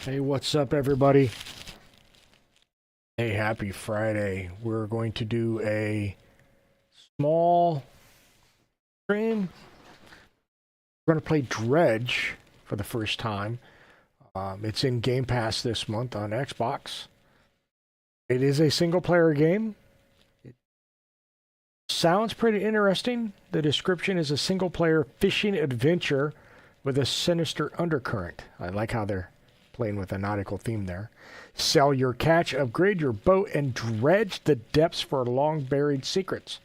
Hey, what's up, everybody? Hey, happy Friday. We're going to do a small stream. We're going to play Dredge for the first time. It's in Game Pass this month on Xbox. It is a single-player game. It sounds pretty interesting. The description is a single-player fishing adventure with a sinister undercurrent. I like how they're playing with a nautical theme there. Sell your catch, upgrade your boat, and dredge the depths for long-buried secrets.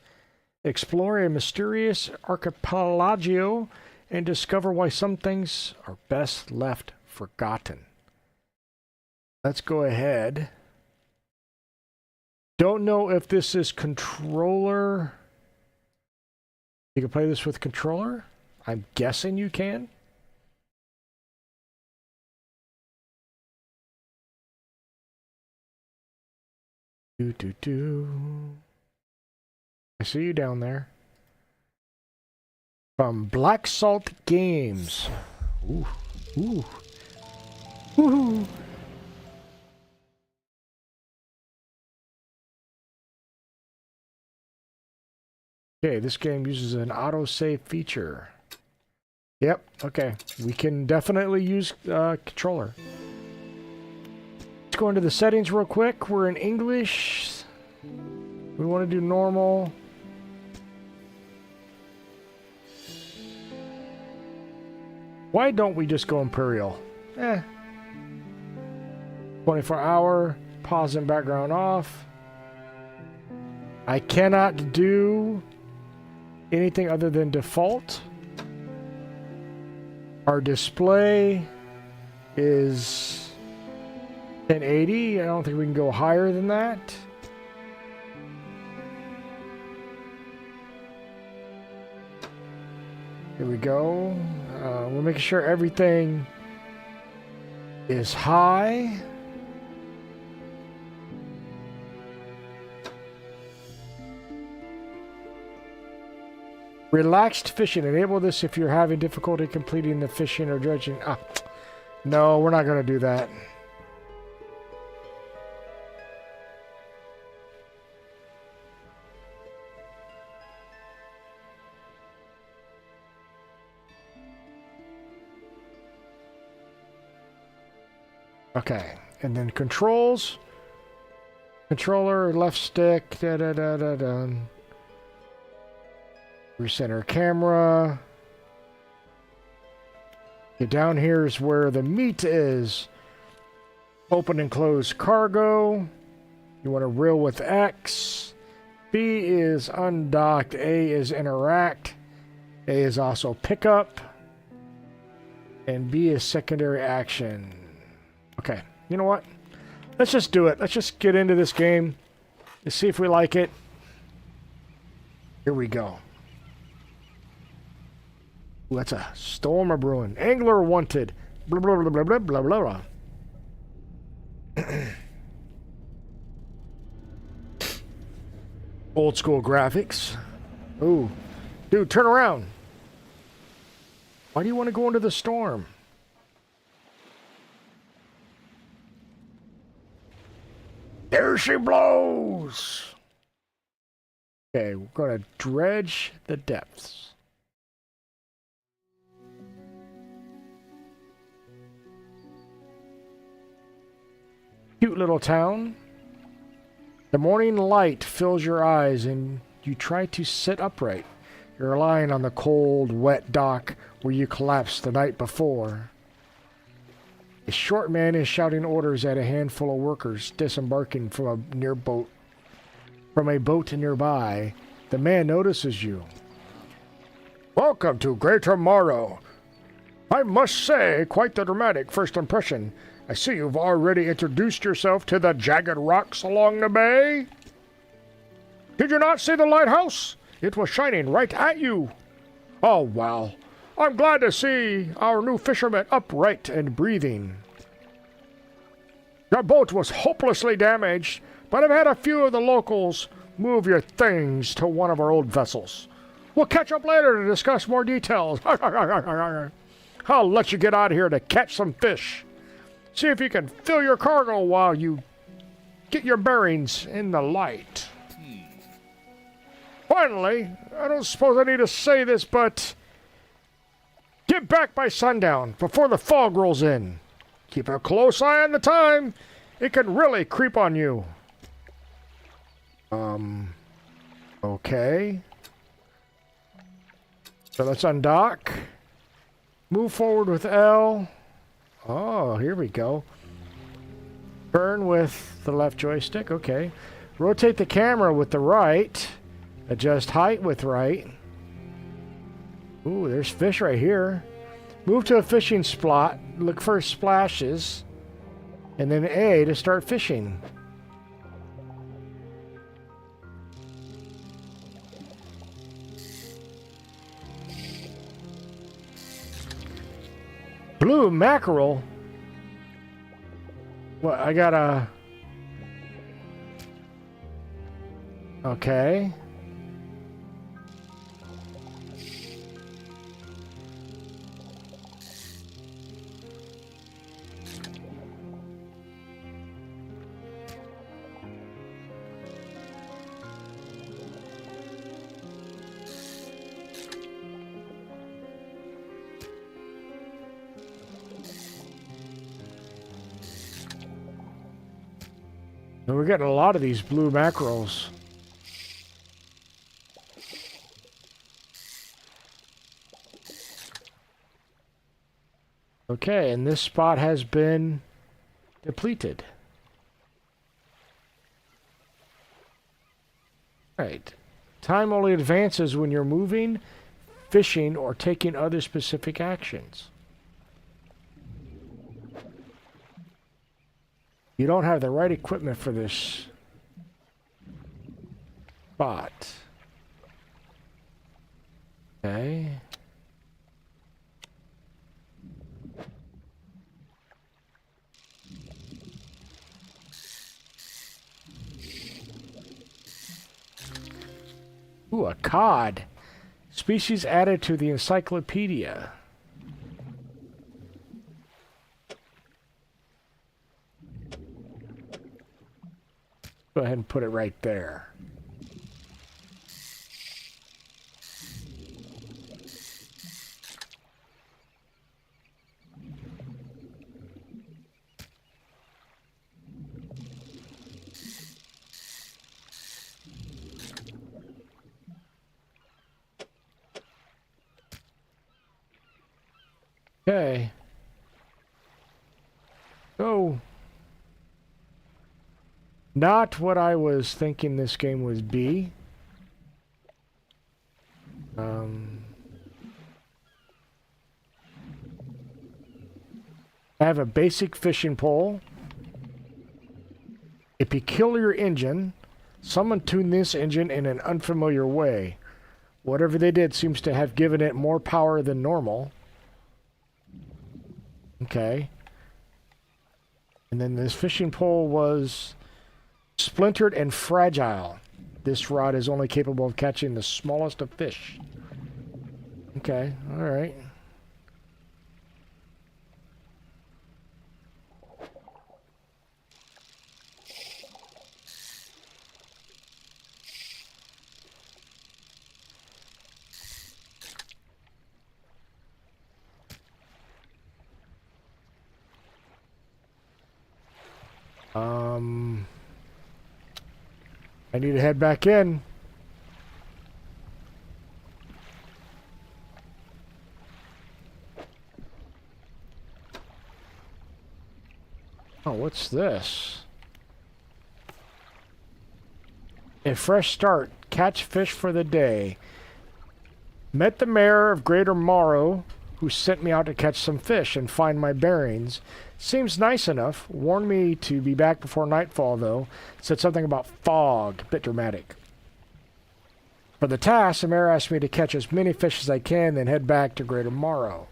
Explore a mysterious archipelago and discover why some things are best left forgotten. Let's go ahead. Don't know if this is controller. You can play this with controller? I'm guessing you can. I see you down there. From Black Salt Games. Ooh. Ooh. Woohoo. Okay, this game uses an autosave feature. Yep, okay. We can definitely use controller. Let's go into the settings real quick. We're in English. We want to do normal. Why don't we just go Imperial? 24 hour, pause and background off. I cannot do anything other than default. Our display is 1080. I don't think we can go higher than that. Here we go. We're making sure everything is high. Relaxed fishing. Enable this if you're having difficulty completing the fishing or dredging. No, we're not going to do that. Okay, and then controls. Controller, left stick, recenter camera. Okay, down here is where the meat is. Open and close cargo. You want to reel with X. B is undocked. A is interact. A is also pickup. And B is secondary action. Okay, you know what? Let's just do it. Let's just get into this game. Let's see if we like it. Here we go. Ooh, that's a storm of brewing. Angler wanted. Blah, blah, blah, blah, blah, blah, blah. Old school graphics. Ooh. Dude, turn around. Why do you want to go into the storm? There she blows! Okay, we're going to dredge the depths. Cute little town. The morning light fills your eyes and you try to sit upright. You're lying on the cold, wet dock where you collapsed the night before. A short man is shouting orders at a handful of workers disembarking from a boat nearby. The man notices you. Welcome to Greater Morrow. I must say, quite the dramatic first impression. I see you've already introduced yourself to the jagged rocks along the bay. Did you not see the lighthouse? It was shining right at you. Oh, well. I'm glad to see our new fisherman upright and breathing. Your boat was hopelessly damaged, but I've had a few of the locals move your things to one of our old vessels. We'll catch up later to discuss more details. I'll let you get out of here to catch some fish. See if you can fill your cargo while you get your bearings in the light. Finally, I don't suppose I need to say this, but get back by sundown before the fog rolls in. Keep a close eye on the time. It can really creep on you. Okay. So let's undock. Move forward with L. Oh, here we go. Turn with the left joystick. Okay. Rotate the camera with the right. Adjust height with right. Ooh, there's fish right here. Move to a fishing spot. Look for splashes. And then A to start fishing. Blue mackerel? What, I gotta... Okay. We're getting a lot of these blue mackerels. Okay, and this spot has been depleted. Right. Time only advances when you're moving, fishing, or taking other specific actions. You don't have the right equipment for this spot. Okay. Ooh, a cod. Species added to the encyclopedia. Go ahead and put it right there. Okay. So, not what I was thinking this game would be. I have a basic fishing pole, a peculiar engine. Someone tuned this engine in an unfamiliar way. Whatever they did seems to have given it more power than normal. Okay. And then this fishing pole was splintered and fragile. This rod is only capable of catching the smallest of fish. Okay, all right. I need to head back in. Oh, what's this? A fresh start. Catch fish for the day. Met the mayor of Greater Morrow, who sent me out to catch some fish and find my bearings. Seems nice enough. Warned me to be back before nightfall, though. Said something about fog. Bit dramatic. For the task, the mayor asked me to catch as many fish as I can, then head back to Greater Morrow.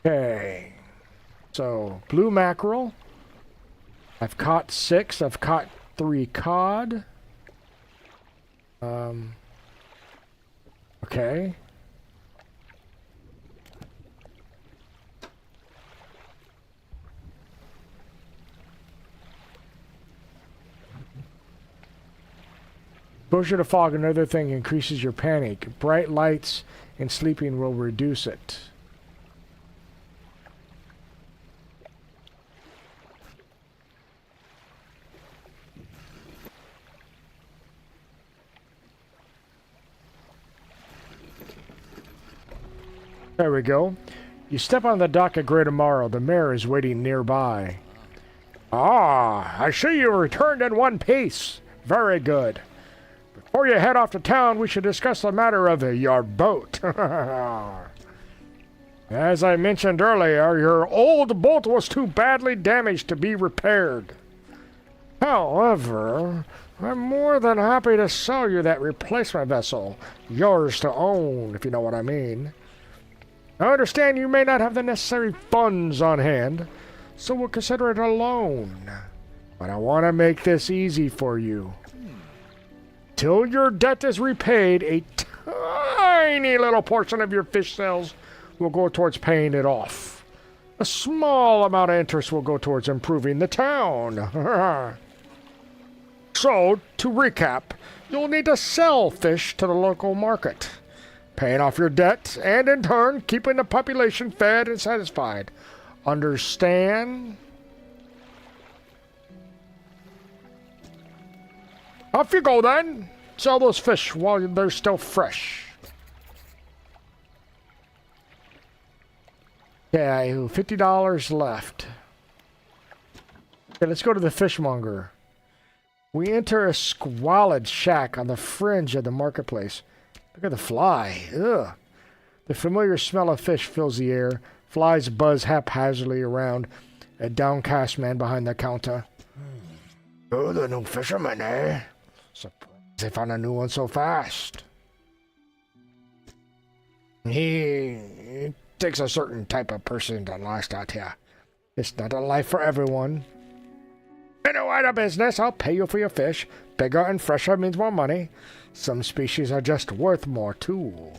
Okay. So, blue mackerel. I've caught 6. I've caught 3 cod. Okay. Exposure to fog, another thing, increases your panic. Bright lights and sleeping will reduce it. There we go. You step on the dock at Great Amaro. The mayor is waiting nearby. Ah, I see you returned in one piece. Very good. Before you head off to town, we should discuss the matter of your boat. As I mentioned earlier, your old boat was too badly damaged to be repaired. However, I'm more than happy to sell you that replacement vessel. Yours to own, if you know what I mean. I understand you may not have the necessary funds on hand, so we'll consider it a loan. But I want to make this easy for you. Till your debt is repaid, a tiny little portion of your fish sales will go towards paying it off. A small amount of interest will go towards improving the town. So, to recap, you'll need to sell fish to the local market, paying off your debt, and in turn, keeping the population fed and satisfied. Understand? Off you go then. Sell those fish while they're still fresh. Yeah, $50 left. Okay, let's go to the fishmonger. We enter a squalid shack on the fringe of the marketplace. Look at the fly. Ugh. The familiar smell of fish fills the air. Flies buzz haphazardly around a downcast man behind the counter. You're the new fisherman, eh? Surprised they found a new one so fast. It takes a certain type of person to last out here. It's not a life for everyone. In a wider business, I'll pay you for your fish. Bigger and fresher means more money. Some species are just worth more, too.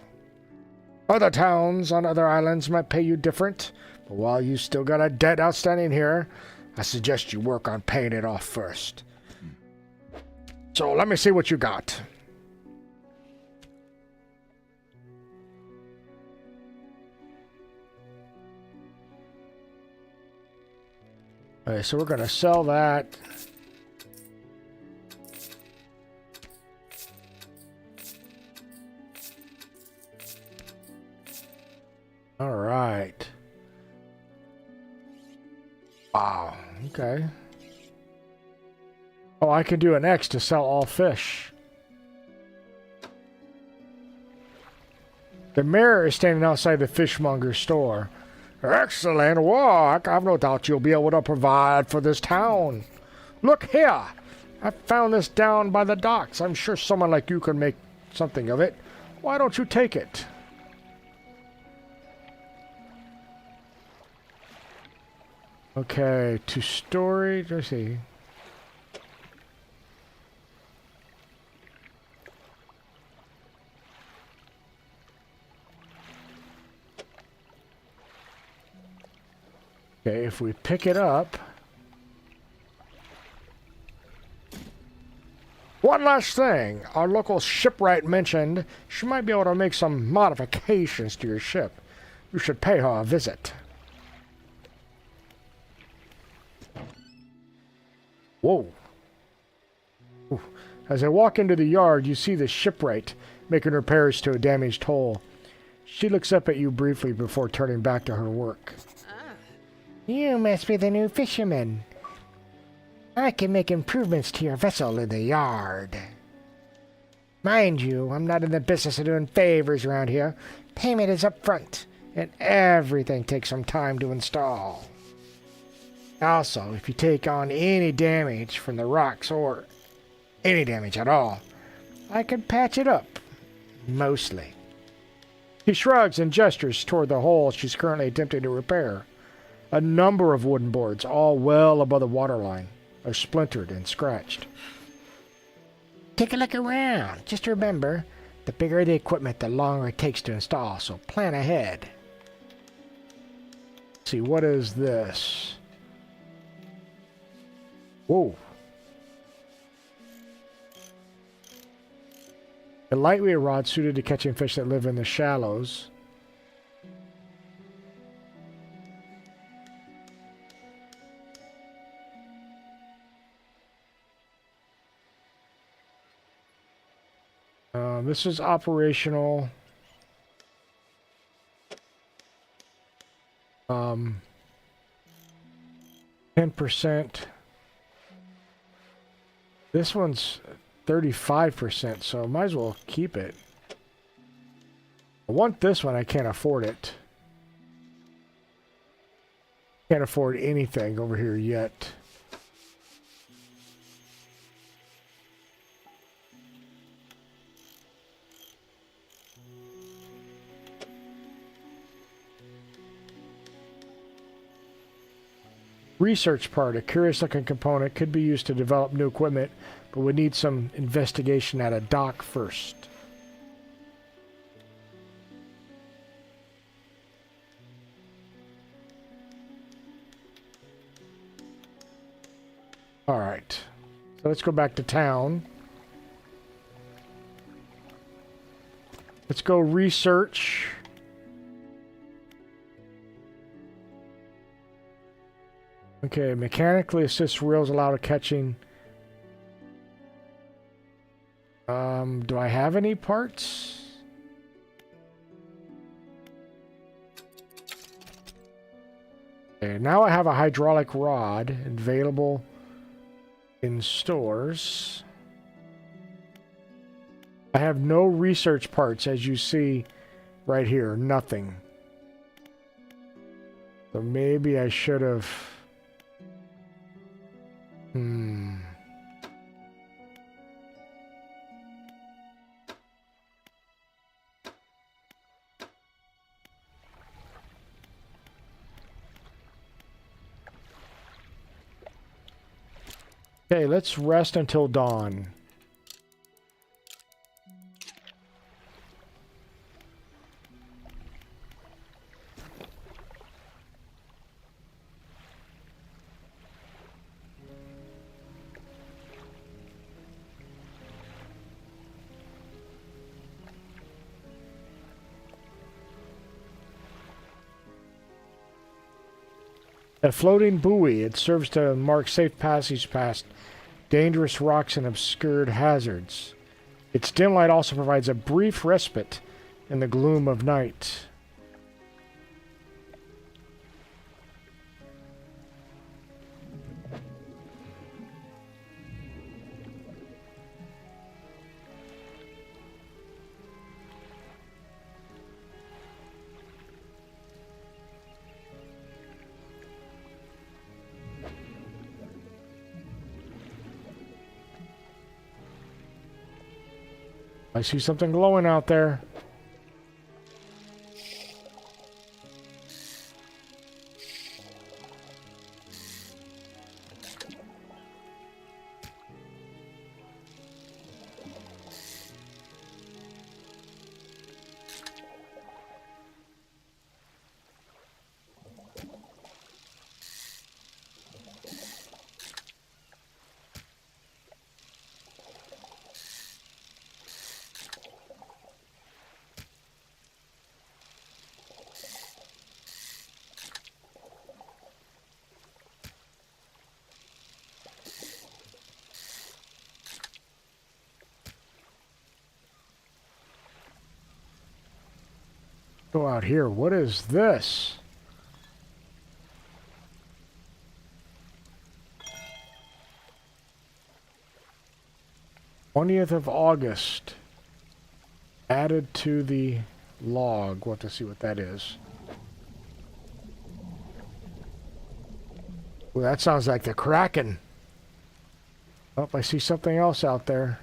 Other towns on other islands might pay you different, but while you still got a debt outstanding here, I suggest you work on paying it off first. So let me see what you got. Okay, so we're going to sell that. All right. Wow. Okay. Oh, I can do an X to sell all fish. The mayor is standing outside the fishmonger's store. Excellent work. I've no doubt you'll be able to provide for this town. Look here. I found this down by the docks. I'm sure someone like you could make something of it. Why don't you take it? Okay, to storage. Let's see. Okay, if we pick it up. One last thing. Our local shipwright mentioned she might be able to make some modifications to your ship. You should pay her a visit. Whoa. Ooh. As I walk into the yard, you see the shipwright making repairs to a damaged hull. She looks up at you briefly before turning back to her work. You must be the new fisherman. I can make improvements to your vessel in the yard. Mind you, I'm not in the business of doing favors around here. Payment is up front, and everything takes some time to install. Also, if you take on any damage from the rocks or any damage at all, I can patch it up. Mostly. She shrugs and gestures toward the hole she's currently attempting to repair. A number of wooden boards, all well above the waterline, are splintered and scratched. Take a look around. Just remember, The bigger the equipment, the longer it takes to install, so plan ahead. Let's see, what is this? Whoa. A lightweight rod suited to catching fish that live in the shallows. This is operational. 10%. This one's 35%, so I might as well keep it. I want this one, I can't afford it. Can't afford anything over here yet. Research part, a curious looking component, could be used to develop new equipment, but would need some investigation at a dock first. Alright, so let's go back to town. Let's go research. Okay, mechanically assist reels allow to catching. Do I have any parts? Okay, now I have a hydraulic rod available in stores. I have no research parts, as you see right here. Nothing. So maybe I should have... Okay, let's rest until dawn. A floating buoy. It serves to mark safe passage past dangerous rocks and obscured hazards. Its dim light also provides a brief respite in the gloom of night. I see something glowing out there. Go out here. What is this? "20th of August. Added to the log." We'll have to see what that is. Well, that sounds like the Kraken. Oh, I see something else out there.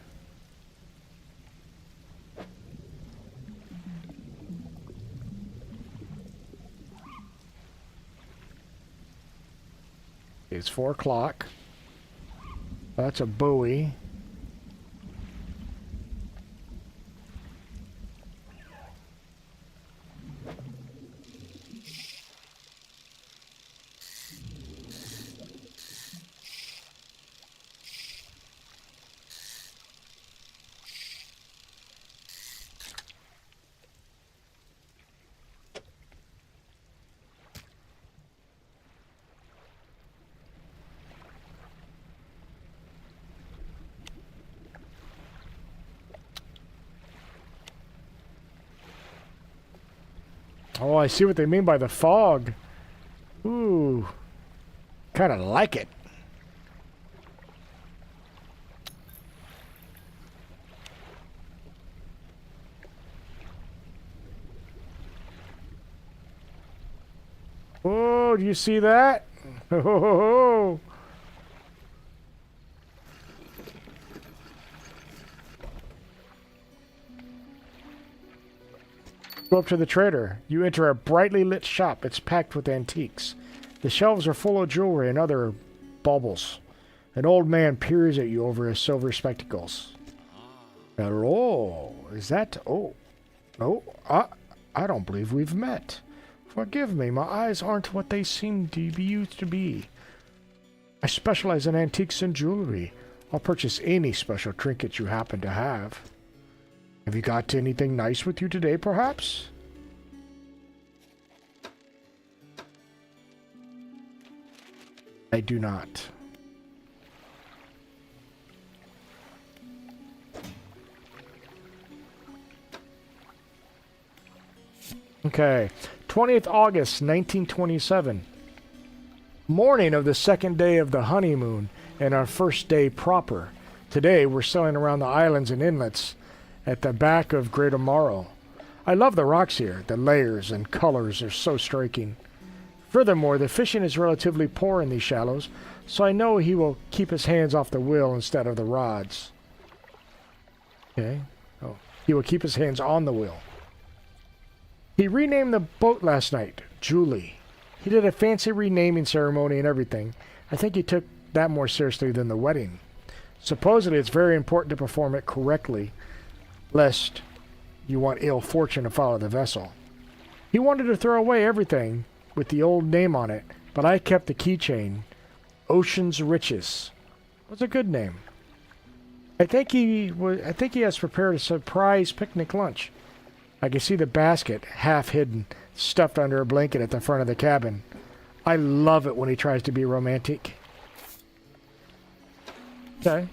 It's 4 o'clock. That's a buoy. Oh, I see what they mean by the fog. Ooh. Kind of like it. Oh, do you see that? Oh. Go up to the trader. You enter a brightly lit shop. It's packed with antiques. The shelves are full of jewelry and other baubles. An old man peers at you over his silver spectacles. Hello, is that... Oh, no, I don't believe we've met. Forgive me, my eyes aren't what they seem to be used to be. I specialize in antiques and jewelry. I'll purchase any special trinket you happen to have. Have you got anything nice with you today, perhaps? I do not. Okay. 20th August, 1927. Morning of the second day of the honeymoon and our first day proper. Today, we're sailing around the islands and inlets at the back of Great Amaro. I love the rocks here. The layers and colors are so striking. Furthermore, the fishing is relatively poor in these shallows, so I know he will keep his hands off the wheel instead of the rods. Okay. Oh, he will keep his hands on the wheel. He renamed the boat last night, Julie. He did a fancy renaming ceremony and everything. I think he took that more seriously than the wedding. Supposedly, it's very important to perform it correctly, lest you want ill fortune to follow the vessel. He wanted to throw away everything with the old name on it, but I kept the keychain. Ocean's Riches. What's a good name. I think he has prepared a surprise picnic lunch. I can see the basket, half hidden, stuffed under a blanket at the front of the cabin. I love it when he tries to be romantic. Okay.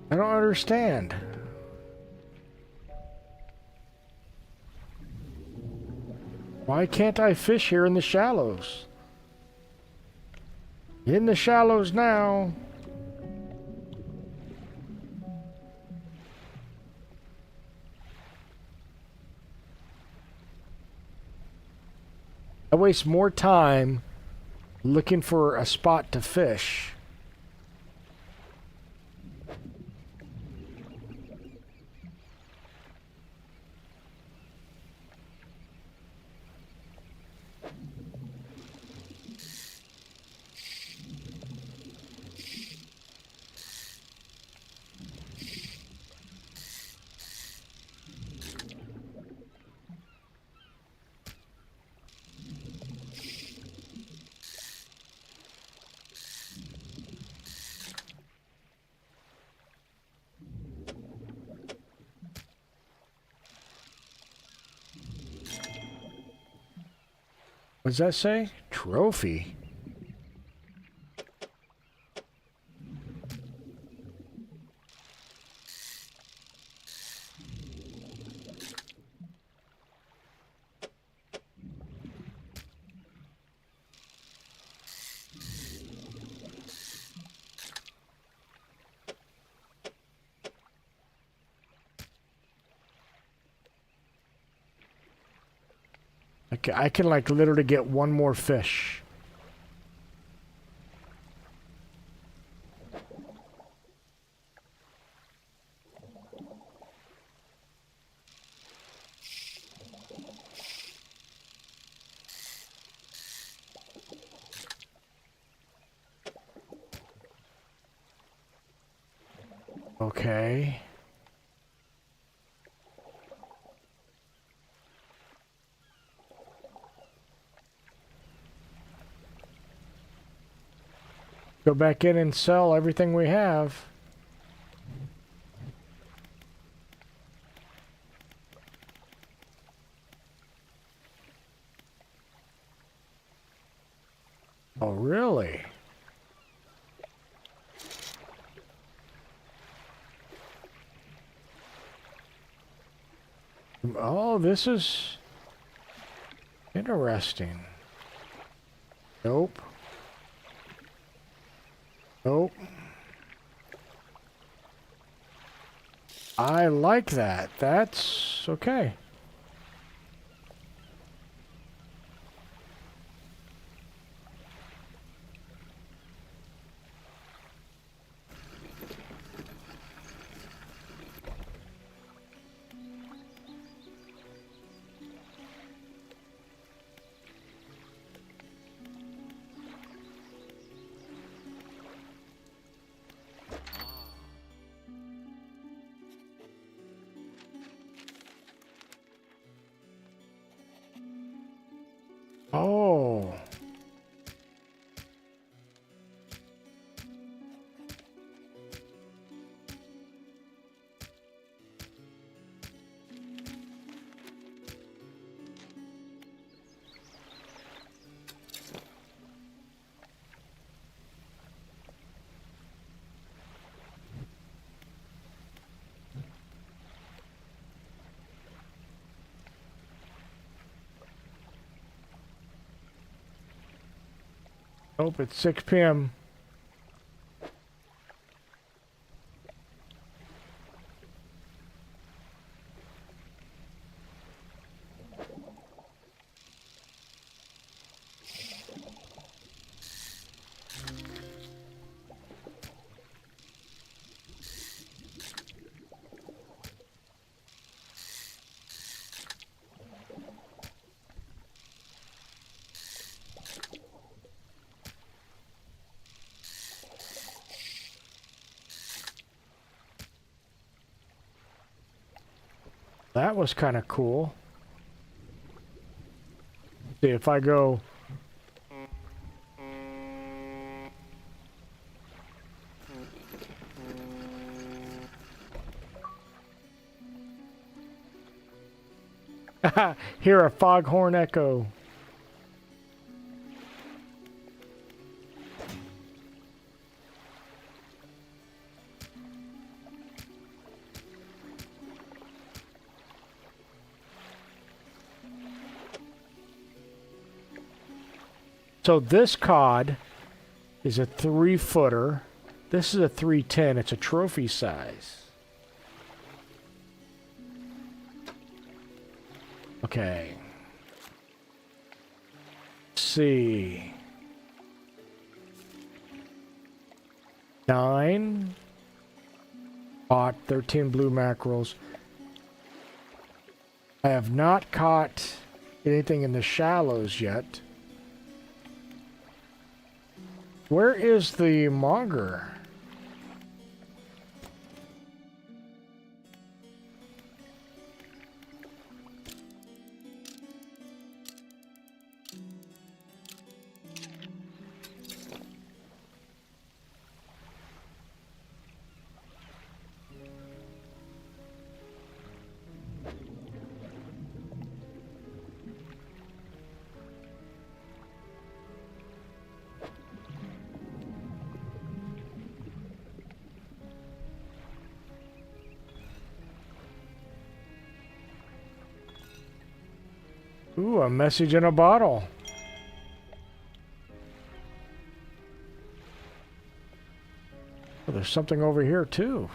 I don't understand. Why can't I fish here in the shallows? In the shallows now. I waste more time looking for a spot to fish. What does that say? Trophy. Okay, I can like literally get one more fish. Okay. Go back in and sell everything we have. Oh, really? Oh, this is interesting. Nope. Nope. I like that. That's okay. Oh. Nope, it's 6 p.m. That was kind of cool. See, if I go... Hear a foghorn echo. So this cod is a 3-footer. This is a 310. It's a trophy size. Okay. Let's see. 9 caught, 13 blue mackerels. I have not caught anything in the shallows yet. Where is the monger? Ooh, a message in a bottle. Oh, there's something over here too.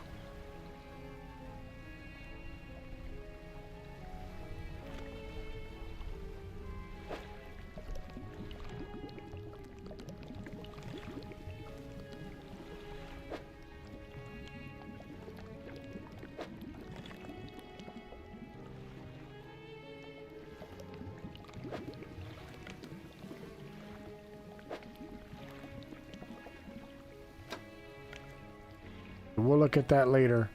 We'll look at that later.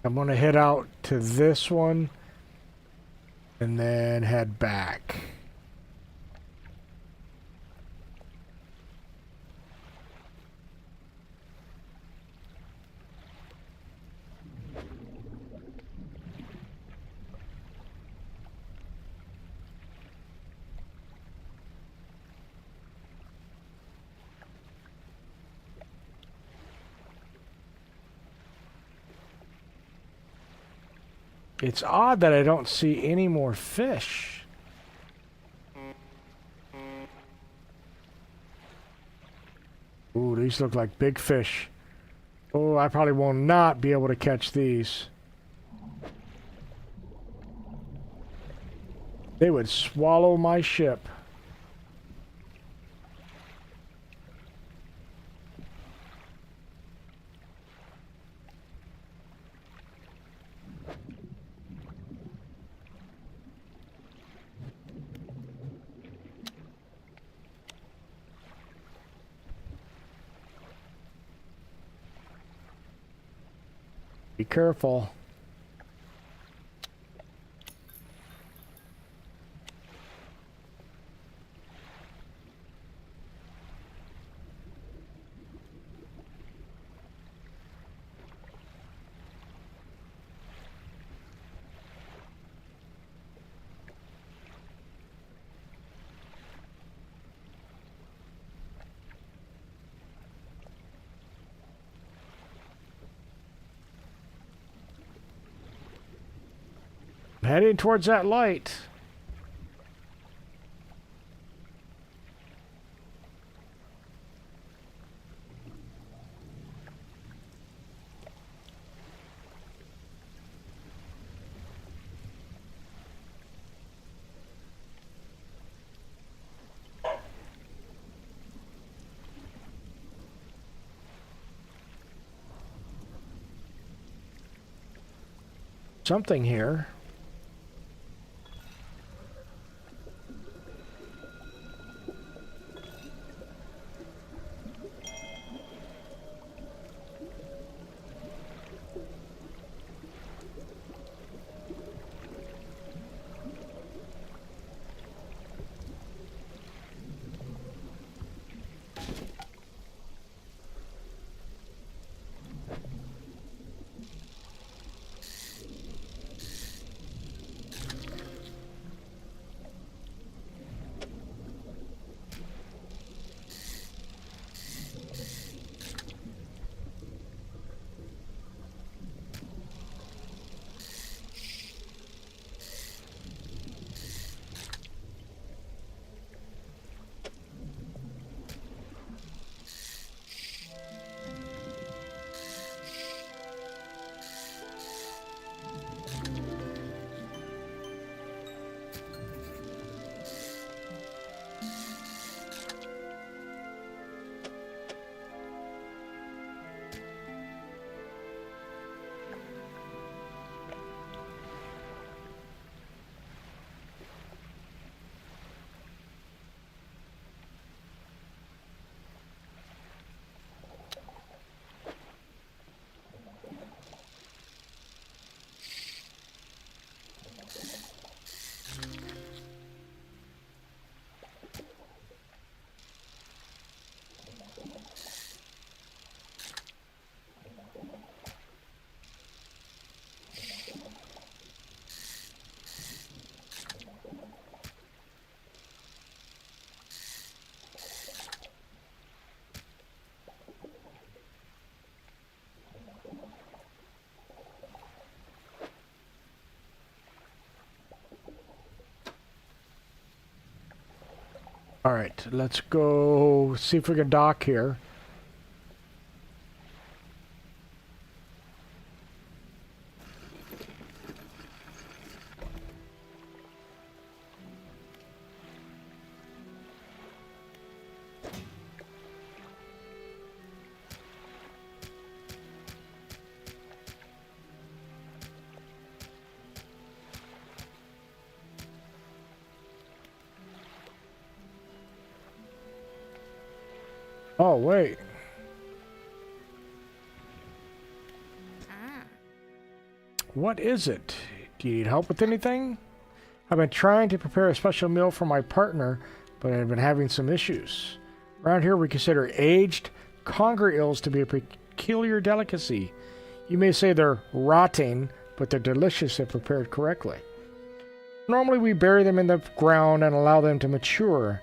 I'm going to head out to this one and then head back. It's odd that I don't see any more fish. Ooh, these look like big fish. Oh, I probably will not be able to catch these. They would swallow my ship. Be careful. I'm heading towards that light. Something here. All right, let's go see if we can dock here. Oh, wait. What is it? Do you need help with anything? I've been trying to prepare a special meal for my partner, but I've been having some issues. Around here we consider aged conger eels to be a peculiar delicacy. You may say they're rotting, but they're delicious if prepared correctly. Normally we bury them in the ground and allow them to mature,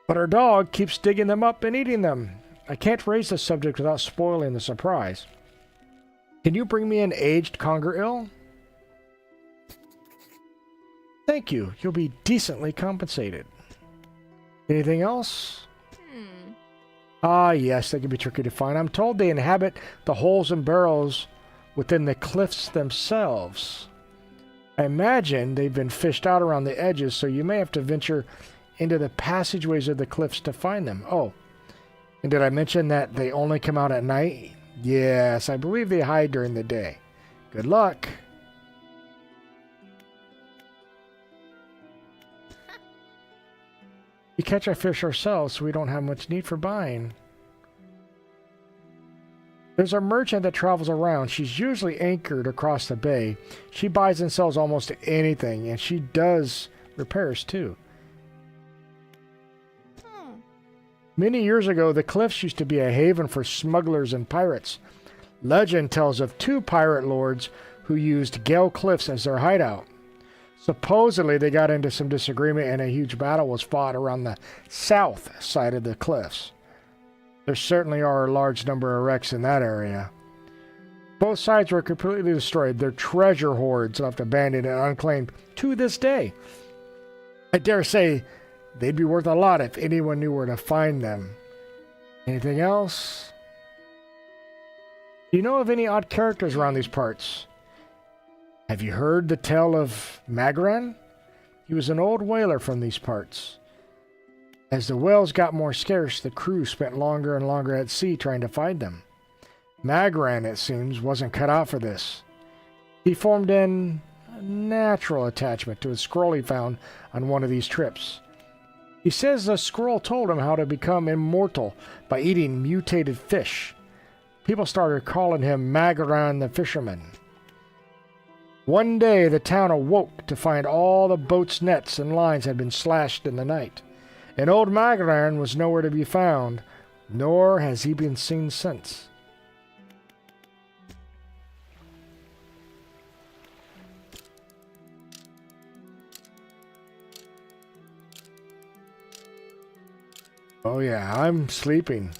but our dog keeps digging them up and eating them. I can't raise the subject without spoiling the surprise. Can you bring me an aged conger eel? Thank you. You'll be decently compensated. Anything else? Ah, yes, they can be tricky to find. I'm told they inhabit the holes and barrels within the cliffs themselves. I imagine they've been fished out around the edges, so you may have to venture into the passageways of the cliffs to find them. Oh, and did I mention that they only come out at night? Yes, I believe they hide during the day. Good luck. We catch our fish ourselves, so we don't have much need for buying. There's a merchant that travels around. She's usually anchored across the bay. She buys and sells almost anything, and she does repairs too. Many years ago, the cliffs used to be a haven for smugglers and pirates. Legend tells of 2 pirate lords who used Gale Cliffs as their hideout. Supposedly, they got into some disagreement and a huge battle was fought around the south side of the cliffs. There certainly are a large number of wrecks in that area. Both sides were completely destroyed, their treasure hoards left abandoned and unclaimed to this day. I dare say they'd be worth a lot if anyone knew where to find them. Anything else? Do you know of any odd characters around these parts? Have you heard the tale of Magran? He was an old whaler from these parts. As the whales got more scarce, the crew spent longer and longer at sea trying to find them. Magran, it seems, wasn't cut out for this. He formed a natural attachment to a scroll he found on one of these trips. He says the scroll told him how to become immortal by eating mutated fish. People started calling him Magran the Fisherman. One day, the town awoke to find all the boat's nets and lines had been slashed in the night. And old Magran was nowhere to be found, nor has he been seen since. Oh yeah, I'm sleeping.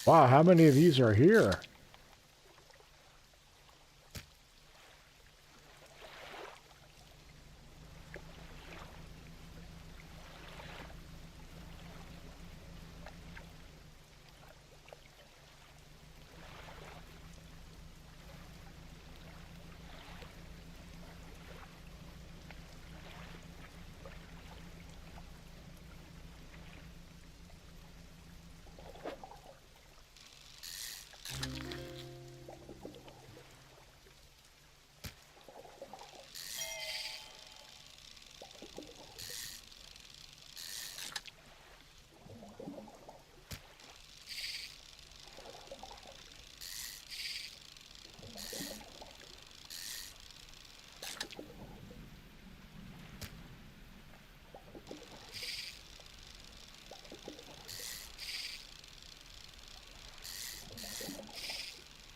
Wow, how many of these are here?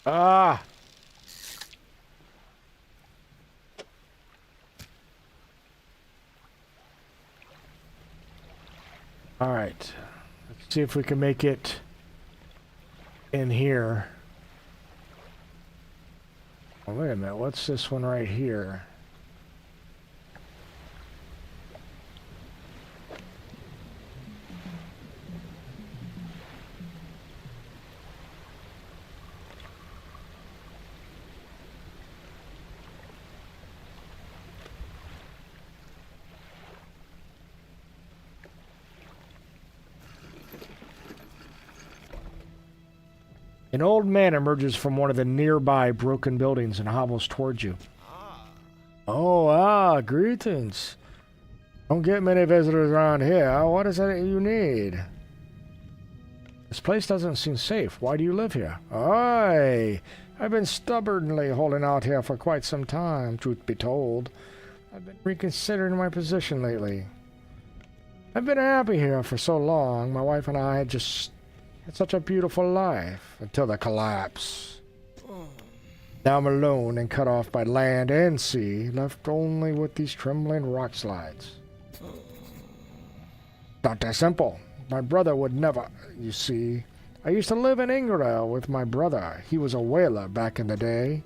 Ah! Alright. Let's see if we can make it in here. Oh, wait a minute. What's this one right here? An old man emerges from one of the nearby broken buildings and hobbles towards you. Oh, greetings. Don't get many visitors around here. What is it you need? This place doesn't seem safe. Why do you live here? Aye, I've been stubbornly holding out here for quite some time, truth be told. I've been reconsidering my position lately. I've been happy here for so long. My wife and I had such a beautiful life until the collapse. Now I'm alone and cut off by land and sea, left only with these trembling rock slides. Not that simple. My brother would never, you see. I used to live in Ingridale with my brother. He was a whaler back in the day.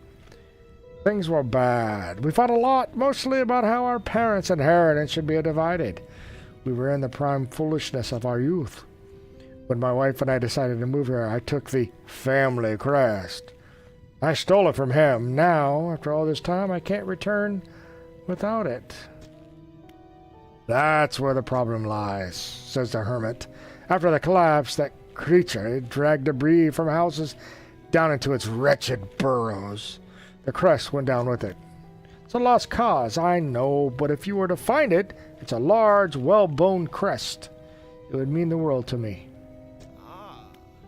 Things were bad. We fought a lot, mostly about how our parents' inheritance should be divided. We were in the prime foolishness of our youth. When my wife and I decided to move here, I took the family crest. I stole it from him. Now, after all this time, I can't return without it. That's where the problem lies, says the hermit. After the collapse, that creature dragged debris from houses down into its wretched burrows. The crest went down with it. It's a lost cause, I know, but if you were to find it, it's a large, well-boned crest. It would mean the world to me.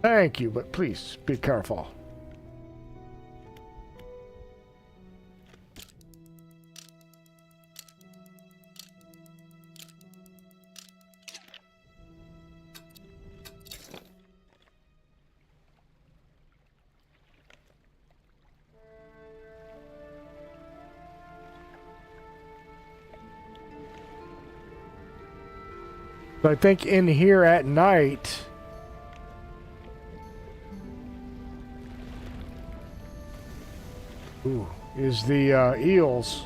Thank you, but please be careful. So I think in here at night, is the eels.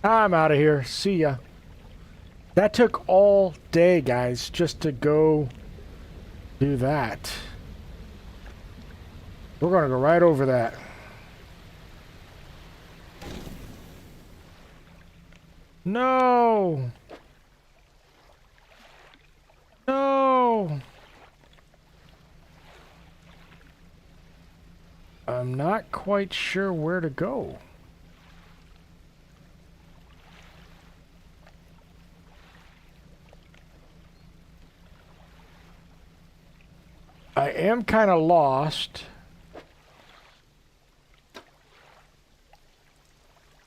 I'm out of here. See ya. That took all day, guys, just to go do that. We're gonna go right over that. No! No! I'm not quite sure where to go. I am kind of lost.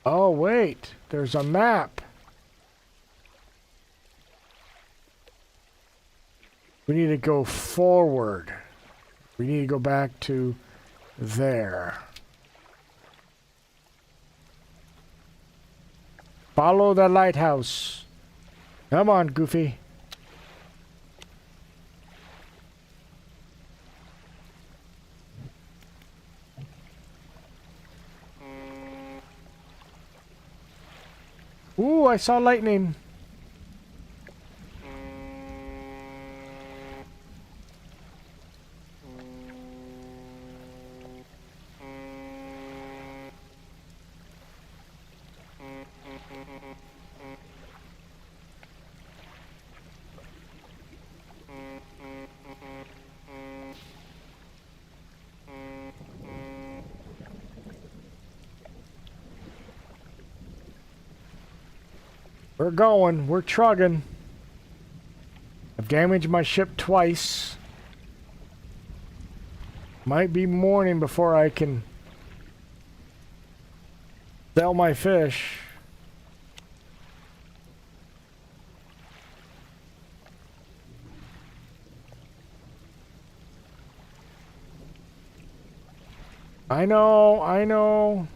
Oh, wait. There's a map. We need to go forward. We need to go back to there. Follow the lighthouse. Come on, Goofy. Ooh, I saw lightning. We're going. We're trugging. I've damaged my ship twice. Might be morning before I can sell my fish. I know.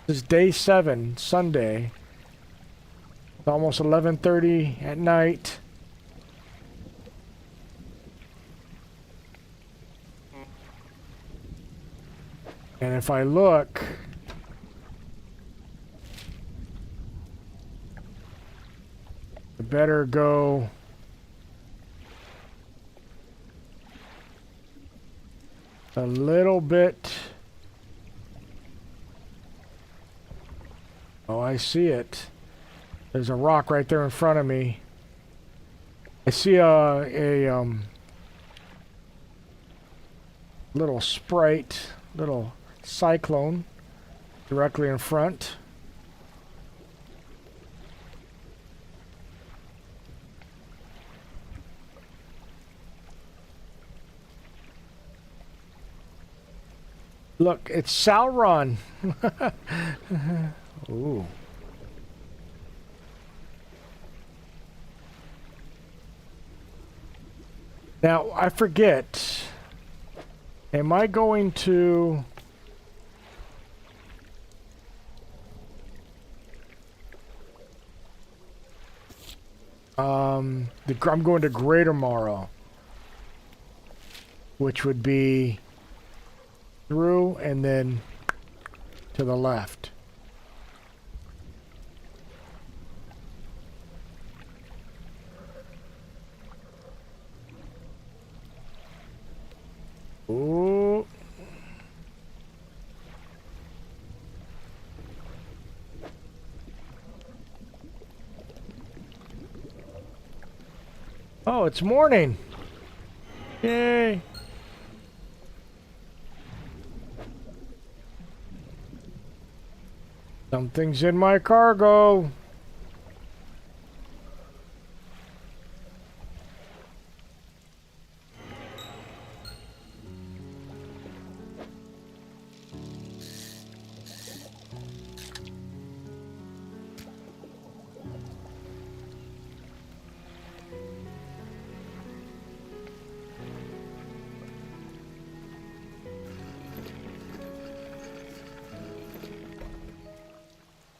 This is day 7, Sunday. It's almost 11:30 at night. And if I look, I better go a little bit. Oh, I see it. There's a rock right there in front of me. I see a little sprite, little cyclone directly in front. Look, it's Sauron. Ooh. Now, I forget. Am I going to... I'm going to Greater Morrow, which would be through and then to the left. Ooh. Oh, it's morning. Yay. Something's in my cargo.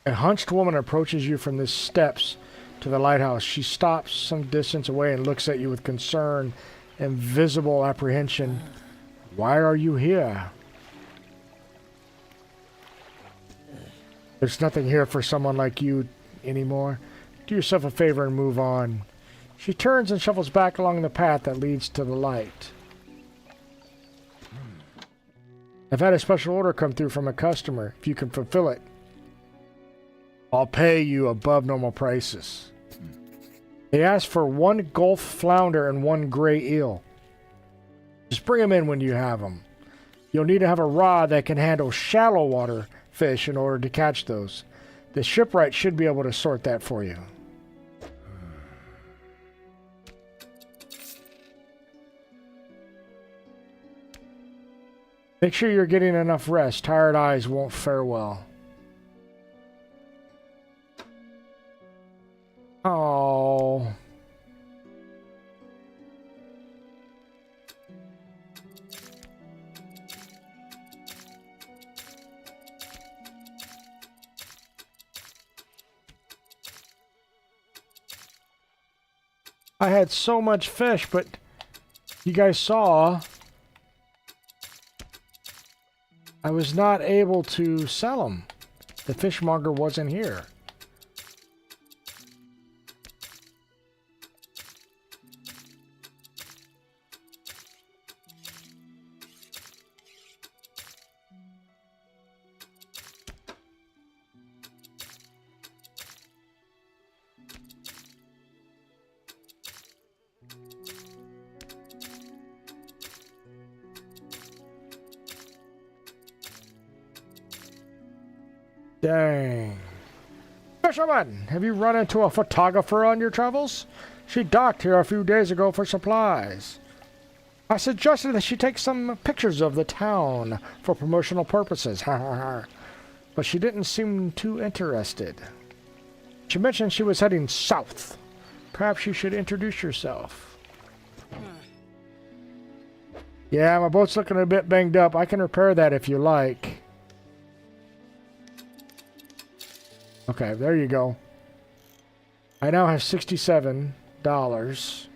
A hunched woman approaches you from the steps to the lighthouse. She stops some distance away and looks at you with concern and visible apprehension. Why are you here? There's nothing here for someone like you anymore. Do yourself a favor and move on. She turns and shuffles back along the path that leads to the light. I've had a special order come through from a customer. If you can fulfill it, I'll pay you above normal prices. They asked for 1 Gulf flounder and 1 gray eel. Just bring them in when you have them. You'll need to have a rod that can handle shallow water fish in order to catch those. The shipwright should be able to sort that for you. Make sure you're getting enough rest. Tired eyes won't fare well. Oh. I had so much fish, but you guys saw I was not able to sell them. The fishmonger wasn't here. Dang. Fisherman, have you run into a photographer on your travels? She docked here a few days ago for supplies. I suggested that she take some pictures of the town for promotional purposes, but she didn't seem too interested. She mentioned she was heading south. Perhaps you should introduce yourself. Yeah, my boat's looking a bit banged up. I can repair that if you like. Okay, there you go. I now have $67.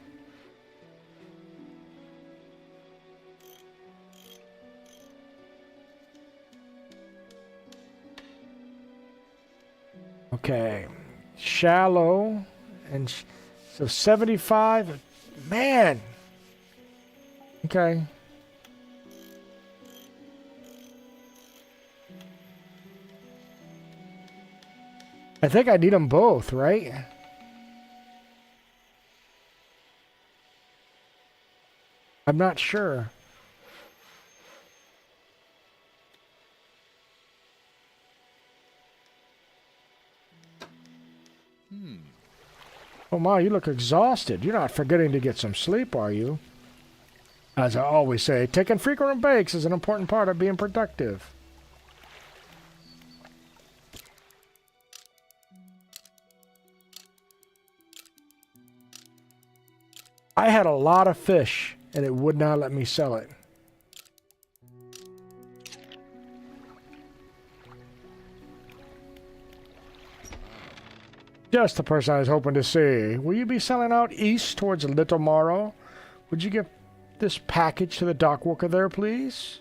Okay. Shallow. And so 75. Man. Okay. I think I need them both, right? I'm not sure. Oh my, you look exhausted. You're not forgetting to get some sleep, are you? As I always say, taking frequent breaks is an important part of being productive. I had a lot of fish, and it would not let me sell it. Just the person I was hoping to see. Will you be selling out east towards Little Morrow? Would you give this package to the dock worker there, please?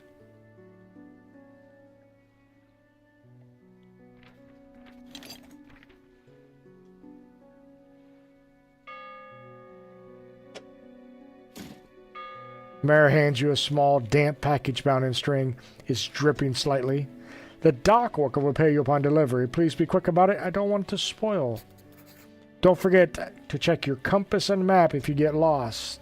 Mare hands you a small, damp package bound in string. It's dripping slightly. The dock worker will pay you upon delivery. Please be quick about it. I don't want it to spoil. Don't forget to check your compass and map if you get lost.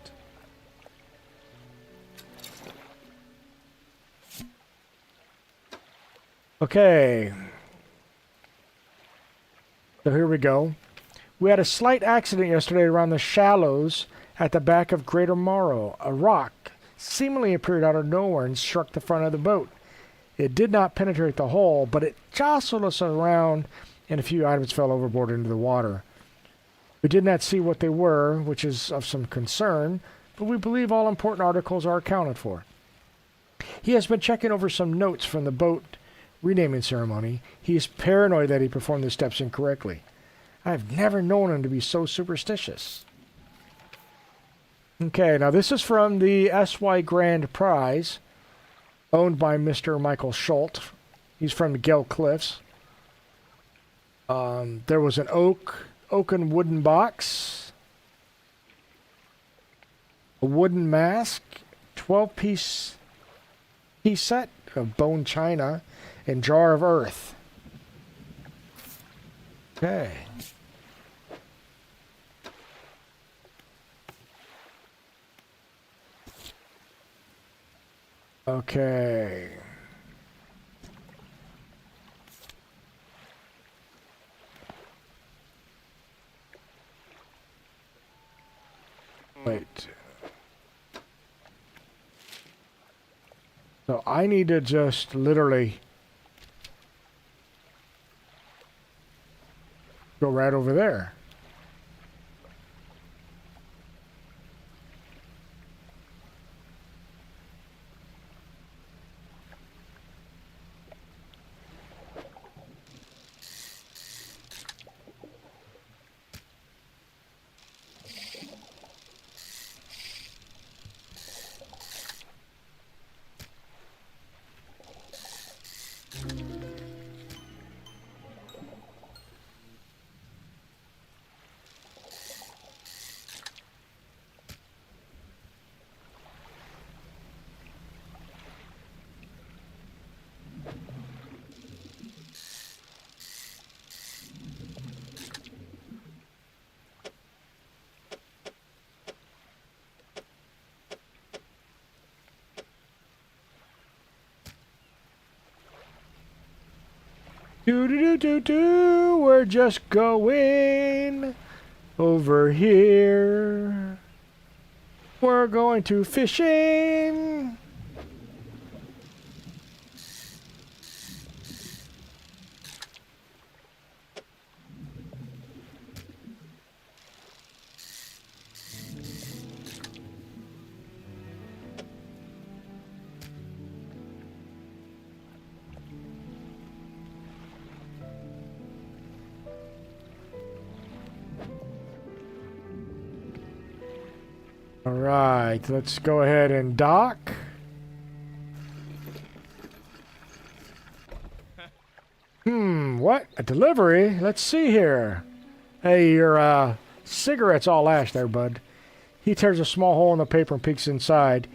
Okay. So here we go. We had a slight accident yesterday around the shallows at the back of Greater Morrow. A rock seemingly appeared out of nowhere and struck the front of the boat. It did not penetrate the hull, but it jostled us around and a few items fell overboard into the water. We did not see what they were, which is of some concern, but we believe all important articles are accounted for. He has been checking over some notes from the boat renaming ceremony. He is paranoid that he performed the steps incorrectly. I've never known him to be so superstitious. Okay, now this is from the SY Grand Prize, owned by Mr. Michael Schultz. He's from the Gale Cliffs. There was an oaken wooden box, a wooden mask, 12-piece tea set of bone china, and jar of earth. Okay. Okay. Wait. So I need to just literally go right over there. Do do do do do. We're just going over here. We're going to fishing. All right, let's go ahead and dock. What? A delivery? Let's see here. Hey, your cigarette's all ash there, bud. He tears a small hole in the paper and peeks inside.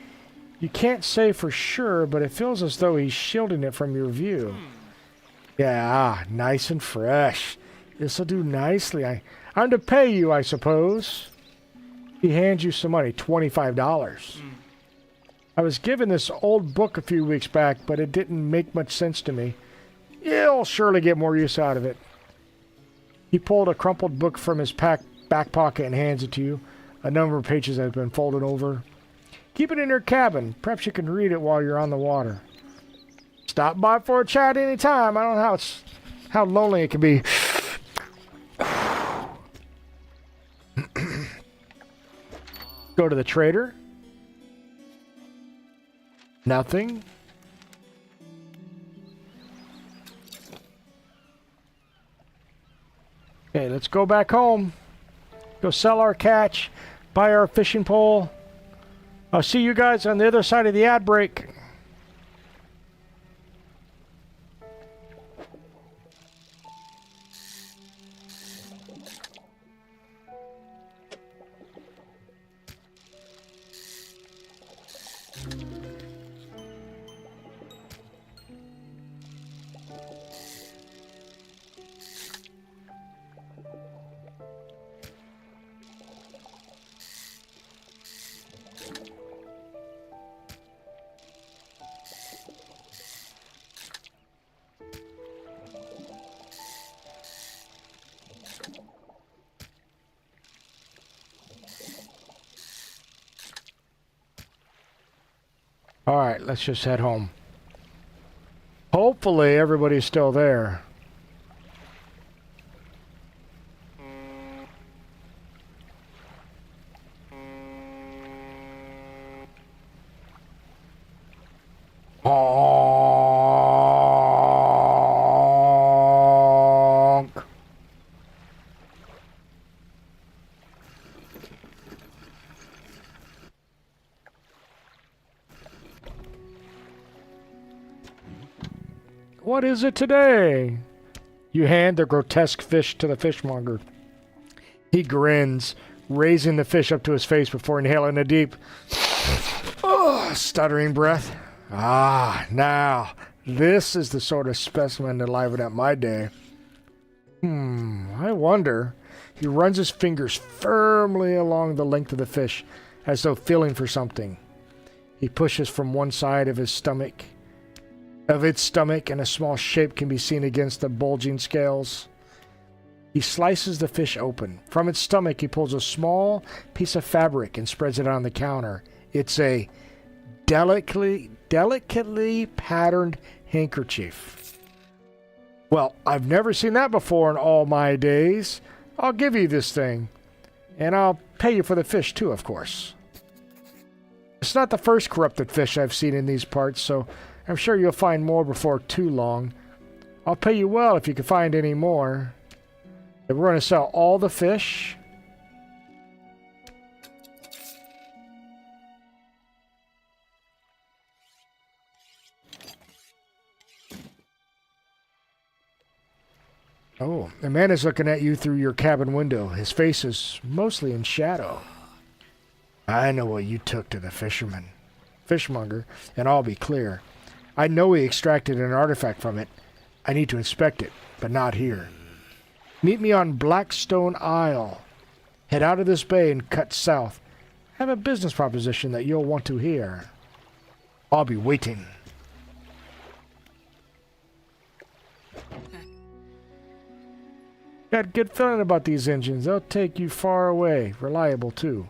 You can't say for sure, but it feels as though he's shielding it from your view. Yeah, nice and fresh. This'll do nicely. I'm to pay you, I suppose. He hands you some money, $25. I was given this old book a few weeks back, but it didn't make much sense to me. You'll surely get more use out of it. He pulled a crumpled book from his back pocket and hands it to you. A number of pages have been folded over. Keep it in your cabin. Perhaps you can read it while you're on the water. Stop by for a chat any time. I don't know how lonely it can be. Go to the trader. Nothing. Okay, let's go back home. Go sell our catch. Buy our fishing pole. I'll see you guys on the other side of the ad break. All right, let's just head home. Hopefully everybody's still there. Honk. What is it today? You hand the grotesque fish to the fishmonger. He grins, raising the fish up to his face before inhaling a deep, stuttering breath. Ah, now, this is the sort of specimen to liven up my day. I wonder. He runs his fingers firmly along the length of the fish, as though feeling for something. He pushes from one side of its stomach, and a small shape can be seen against the bulging scales. He slices the fish open. From its stomach, he pulls a small piece of fabric and spreads it on the counter. It's a delicately patterned handkerchief. Well, I've never seen that before in all my days. I'll give you this thing, and I'll pay you for the fish too, of course. It's not the first corrupted fish I've seen in these parts, so I'm sure you'll find more before too long. I'll pay you well if you can find any more. If we're going to sell all the fish. Oh, the man is looking at you through your cabin window. His face is mostly in shadow. I know what you took to the fishmonger, and I'll be clear. I know he extracted an artifact from it. I need to inspect it, but not here. Meet me on Blackstone Isle. Head out of this bay and cut south. I have a business proposition that you'll want to hear. I'll be waiting. Got a good feeling about these engines. They'll take you far away. Reliable, too.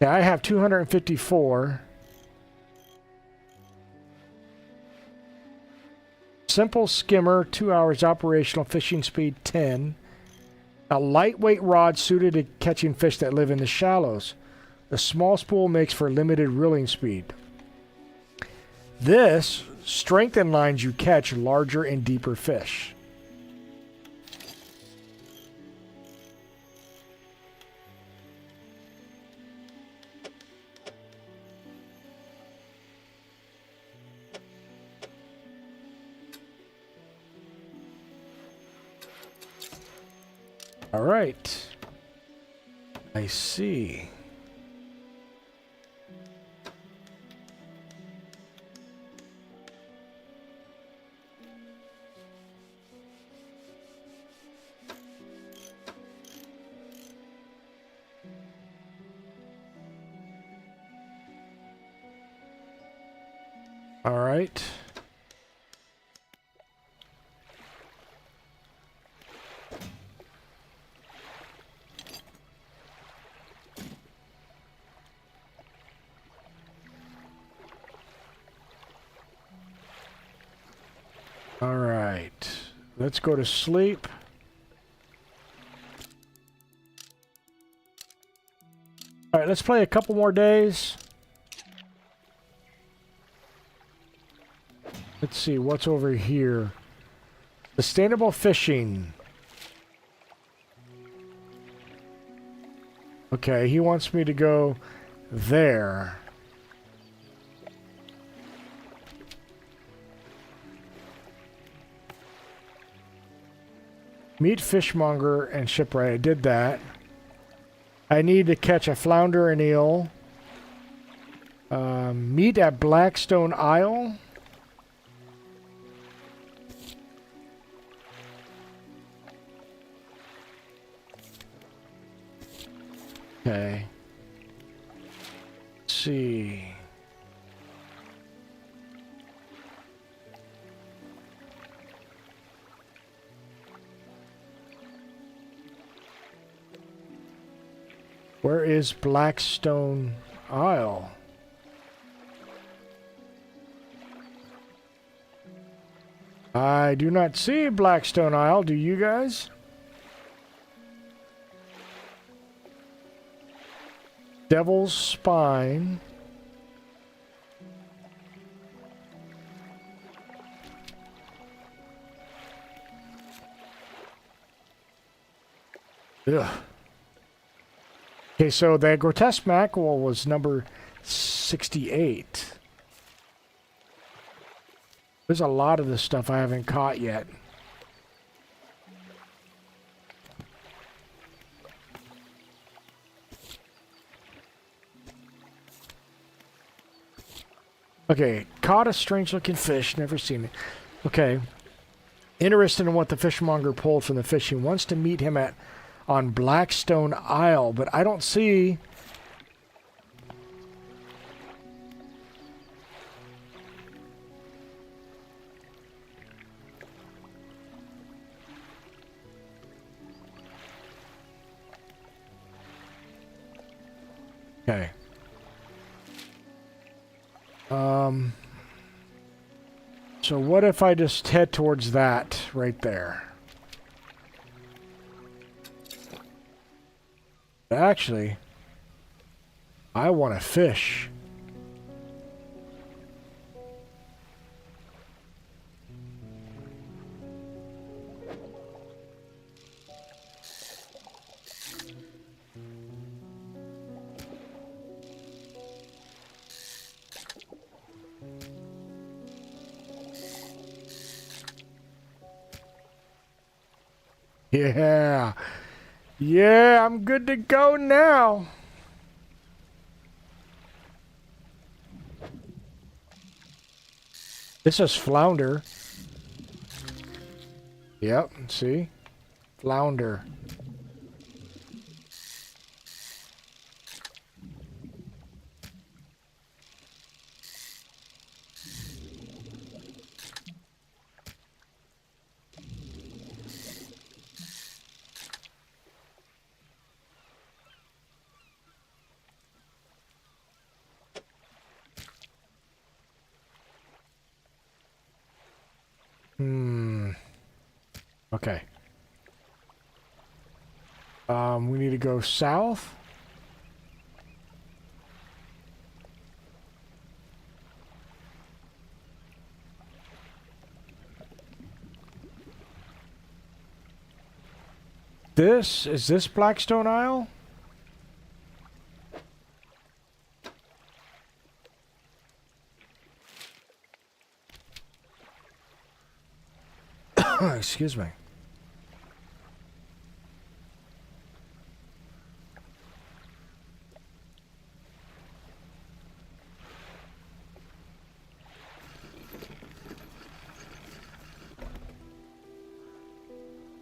Yeah, I have 254. Simple skimmer, 2 hours operational, fishing speed 10. A lightweight rod suited to catching fish that live in the shallows. The small spool makes for limited reeling speed. This strengthened lines you catch larger and deeper fish. All right. I see. All right. All right. Let's go to sleep. All right, let's play a couple more days. Let's see what's over here. Sustainable fishing. Okay, he wants me to go there. Meet fishmonger and shipwright. I did that. I need to catch a flounder and eel. Meet at Blackstone Isle. Okay. Let's see. Where is Blackstone Isle? I do not see Blackstone Isle. Do you guys? Devil's Spine. Ugh. Okay, so the grotesque mackerel was number 68. There's a lot of this stuff I haven't caught yet. Okay, caught a strange looking fish, never seen it. Okay. Interested in what the fishmonger pulled from the fishing. Wants to meet him on Blackstone Isle, but I don't see. Okay. So what if I just head towards that right there? Actually, I want to fish. Yeah. Yeah, I'm good to go now. This is flounder. Yep, see? Flounder. Okay. We need to go south. Is this Blackstone Isle? Excuse me.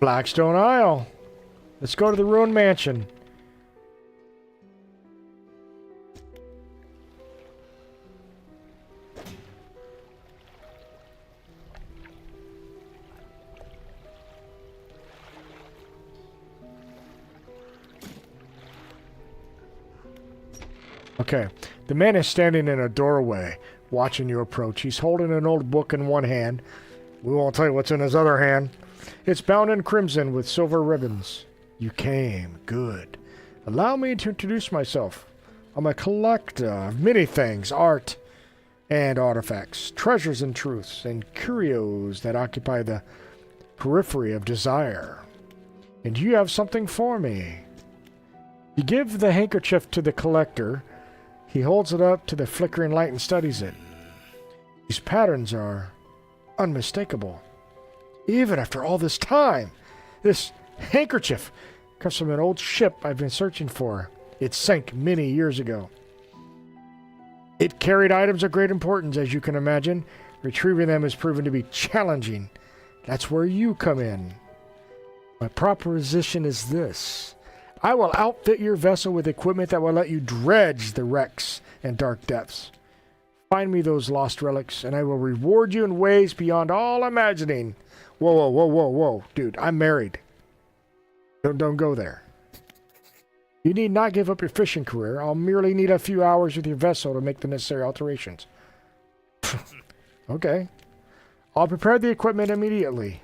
Blackstone Isle. Let's go to the ruined mansion. Okay. The man is standing in a doorway, watching you approach. He's holding an old book in one hand. We won't tell you what's in his other hand. It's bound in crimson with silver ribbons. You came. Good. Allow me to introduce myself. I'm a collector of many things, art and artifacts, treasures and truths, and curios that occupy the periphery of desire. And you have something for me. You give the handkerchief to the collector. He holds it up to the flickering light and studies it. These patterns are unmistakable. Even after all this time, this handkerchief comes from an old ship I've been searching for. It sank many years ago. It carried items of great importance, as you can imagine. Retrieving them has proven to be challenging. That's where you come in. My proposition is this. I will outfit your vessel with equipment that will let you dredge the wrecks and dark depths. Find me those lost relics, and I will reward you in ways beyond all imagining. Whoa, whoa, whoa, whoa, whoa. Dude, I'm married. Don't go there. You need not give up your fishing career. I'll merely need a few hours with your vessel to make the necessary alterations. Okay. I'll prepare the equipment immediately.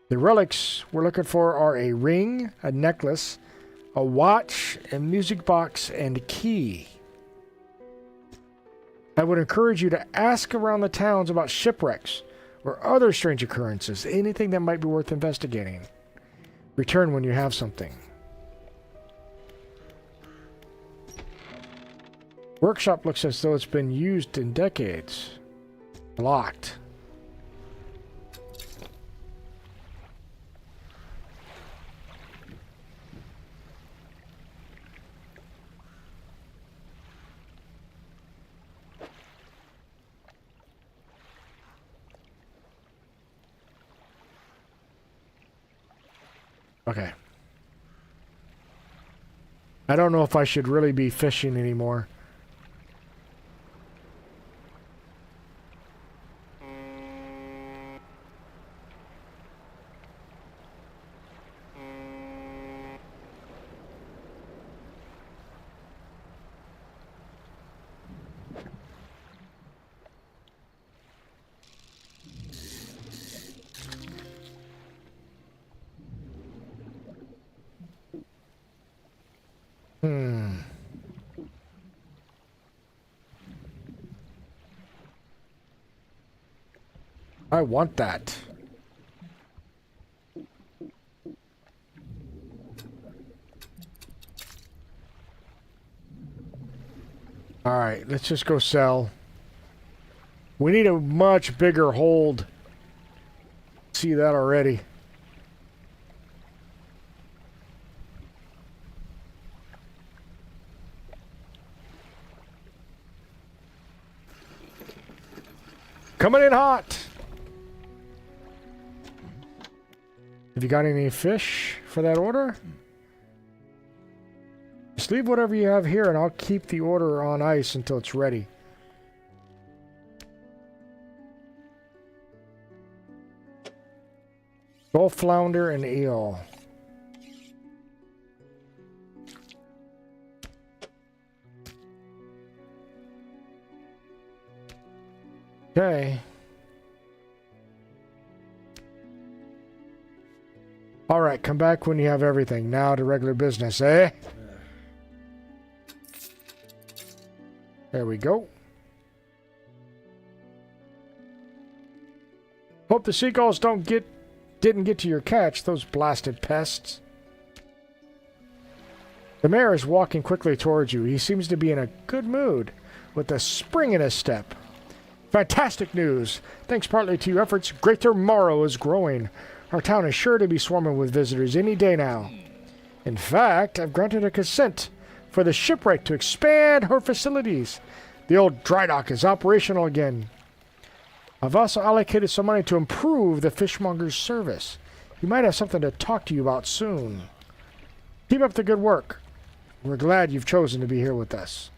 The relics we're looking for are a ring, a necklace, a watch, a music box, and a key. I would encourage you to ask around the towns about shipwrecks or other strange occurrences, anything that might be worth investigating. Return when you have something. Workshop looks as though it's been used in decades. Locked. Okay. I don't know if I should really be fishing anymore. I want that. Alright, let's just go sell. We need a much bigger hold. See that already. Coming in hot. Have you got any fish for that order? Just leave whatever you have here and I'll keep the order on ice until it's ready. Gulf flounder and eel. Okay. Alright, come back when you have everything. Now to regular business, eh? There we go. Hope the seagulls didn't get to your catch, those blasted pests. The mayor is walking quickly towards you. He seems to be in a good mood, with a spring in his step. Fantastic news! Thanks partly to your efforts, Greater Morrow is growing. Our town is sure to be swarming with visitors any day now. In fact, I've granted a consent for the shipwright to expand her facilities. The old dry dock is operational again. I've also allocated some money to improve the fishmonger's service. He might have something to talk to you about soon. Keep up the good work. We're glad you've chosen to be here with us.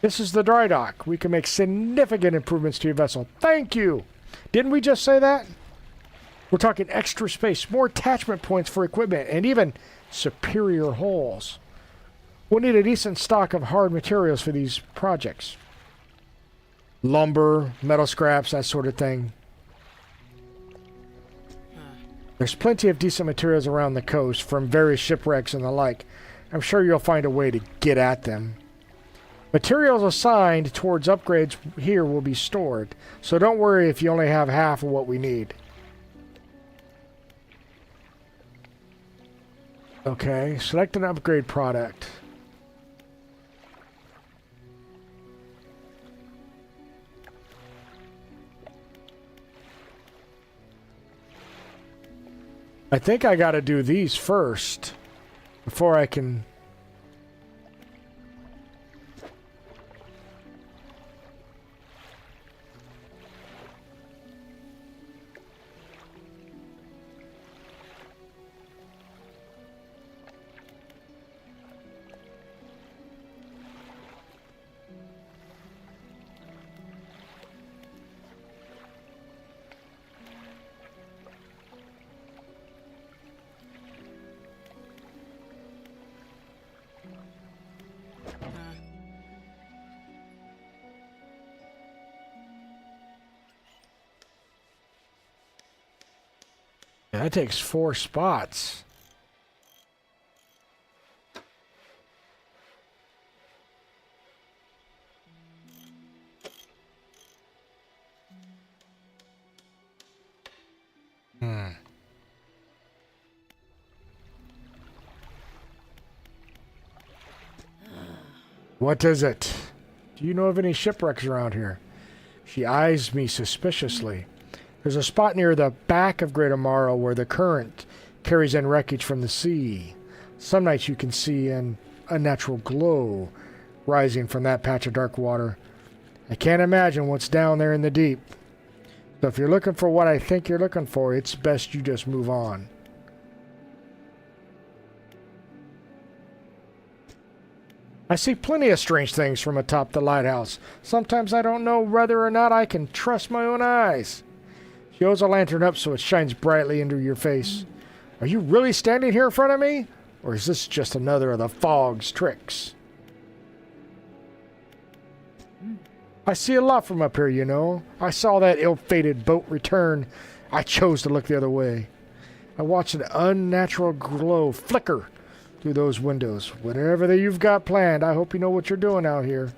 This is the dry dock. We can make significant improvements to your vessel. Thank you! Didn't we just say that? We're talking extra space, more attachment points for equipment, and even superior hulls. We'll need a decent stock of hard materials for these projects. Lumber, metal scraps, that sort of thing. There's plenty of decent materials around the coast from various shipwrecks and the like. I'm sure you'll find a way to get at them. Materials assigned towards upgrades here will be stored, so don't worry if you only have half of what we need. Okay, select an upgrade product. I think I gotta do these first before I can... Yeah, that takes 4 spots. What is it? Do you know of any shipwrecks around here? She eyes me suspiciously. There's a spot near the back of Greater Morrow where the current carries in wreckage from the sea. Some nights you can see an unnatural glow rising from that patch of dark water. I can't imagine what's down there in the deep. So if you're looking for what I think you're looking for, it's best you just move on. I see plenty of strange things from atop the lighthouse. Sometimes I don't know whether or not I can trust my own eyes. She holds a lantern up so it shines brightly into your face. Are you really standing here in front of me? Or is this just another of the fog's tricks? I see a lot from up here, you know. I saw that ill-fated boat return. I chose to look the other way. I watched an unnatural glow flicker through those windows. Whatever that you've got planned, I hope you know what you're doing out here.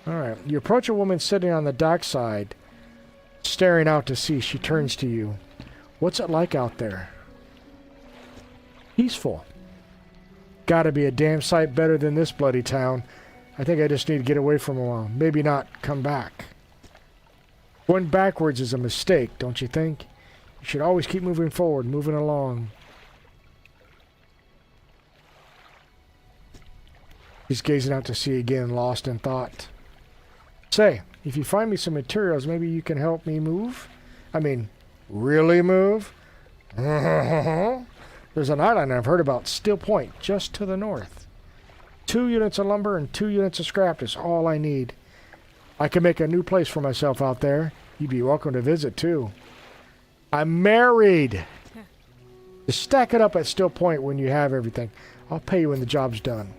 Alright, you approach a woman sitting on the dockside, staring out to sea. She turns to you. What's it like out there? Peaceful. Gotta be a damn sight better than this bloody town. I think I just need to get away from a while. Maybe not come back. Going backwards is a mistake, don't you think? You should always keep moving forward, moving along. He's gazing out to sea again, lost in thought. Say, if you find me some materials, maybe you can help me move? I mean, really move? There's an island I've heard about, Still Point, just to the north. 2 units of lumber and 2 units of scrap is all I need. I can make a new place for myself out there. You'd be welcome to visit, too. I'm married! Just stack it up at Still Point when you have everything. I'll pay you when the job's done.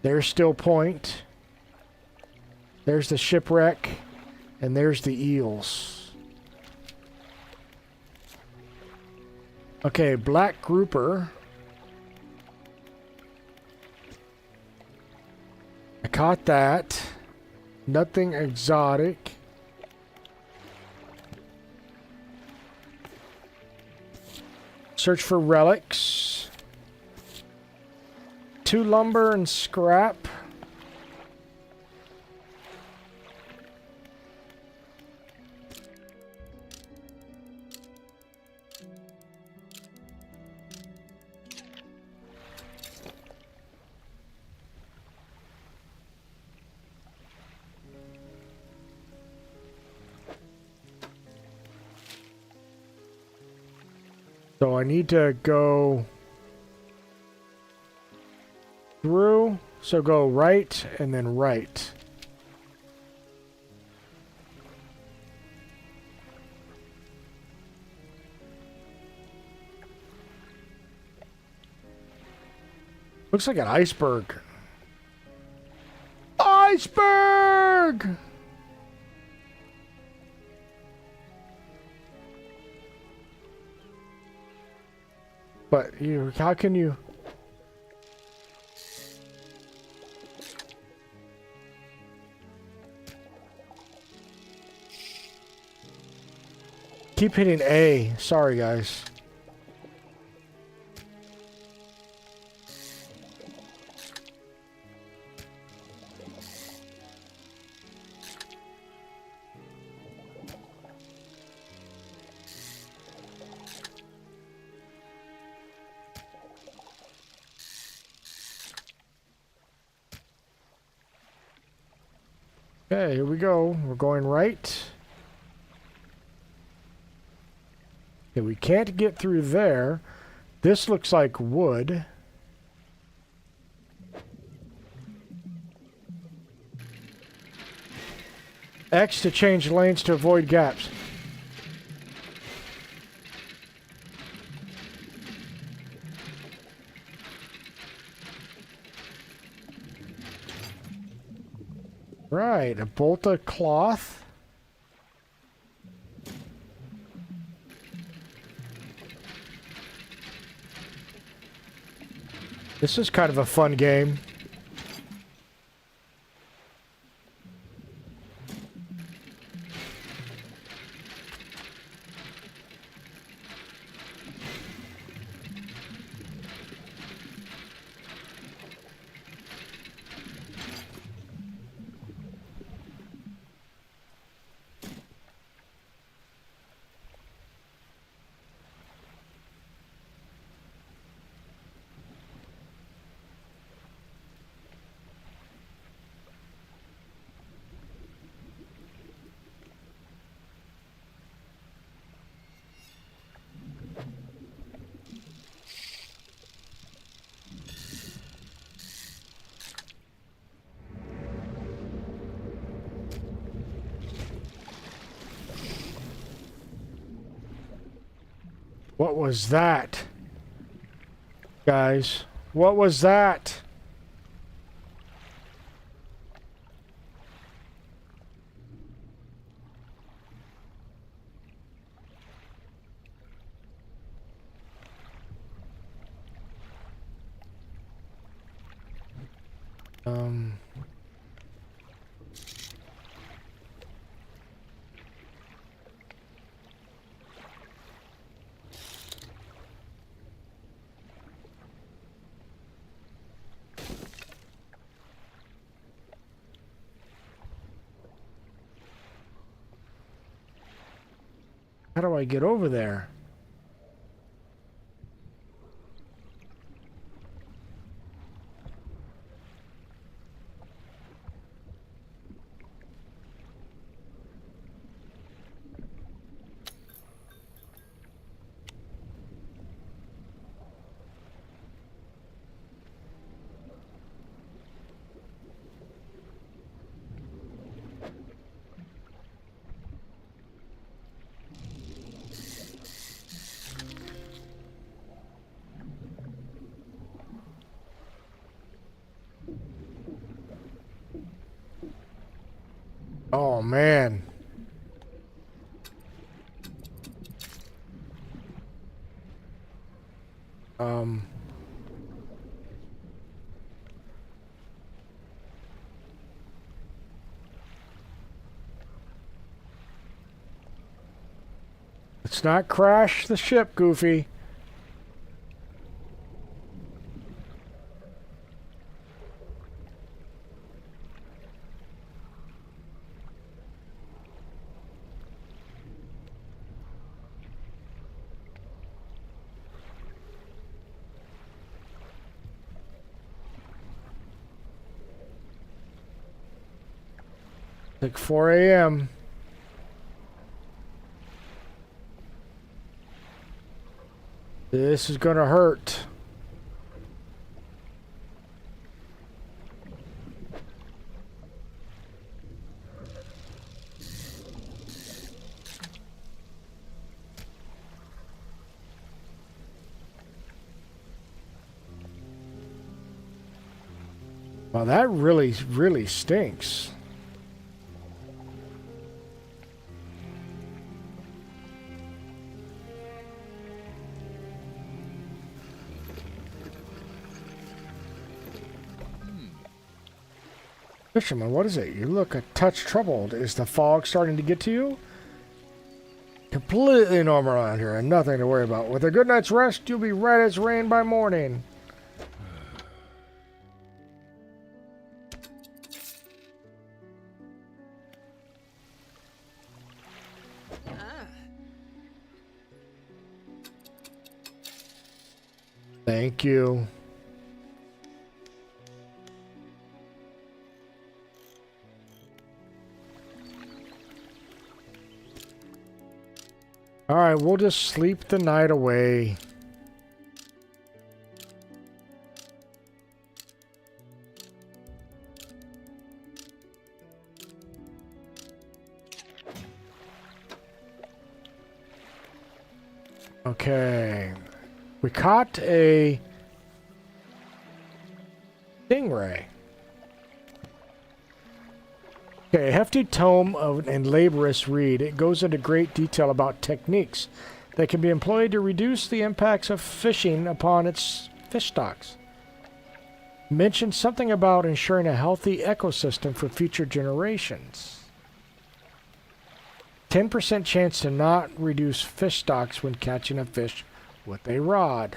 There's Still Point. There's the shipwreck. And there's the eels. Okay, black grouper. I caught that. Nothing exotic. Search for relics. 2 lumber and scrap. So I need to go through. So go right and then right. Looks like an iceberg. Iceberg! But how can you... Keep hitting A. Sorry, guys. Okay, here we go. We're going right. Okay, we can't get through there. This looks like wood. X to change lanes to avoid gaps. Right, a bolt of cloth. This is kind of a fun game. What was that? Guys, what was that? How do I get over there? Oh, man. Let's not crash the ship, Goofy. Like 4 a.m. This is gonna hurt. Well, that really, really stinks. Fisherman, what is it? You look a touch troubled. Is the fog starting to get to you? Completely normal around here and nothing to worry about. With a good night's rest, you'll be right as rain by morning. Thank you. All right, we'll just sleep the night away. Okay. We caught a stingray. Okay, a hefty tome of and laborious read. It goes into great detail about techniques that can be employed to reduce the impacts of fishing upon its fish stocks. Mentions something about ensuring a healthy ecosystem for future generations. 10% chance to not reduce fish stocks when catching a fish with a rod.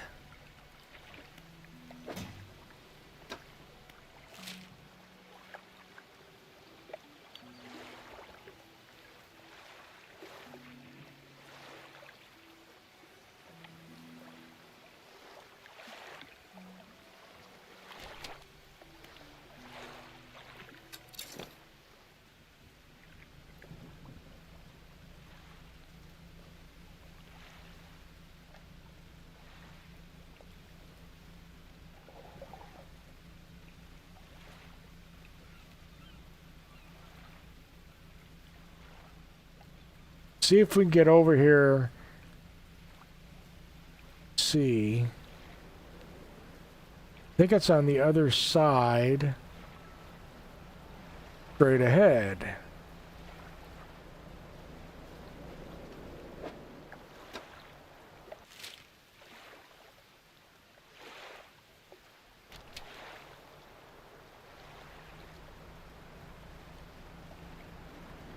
See if we can get over here. See. I think it's on the other side. Straight ahead.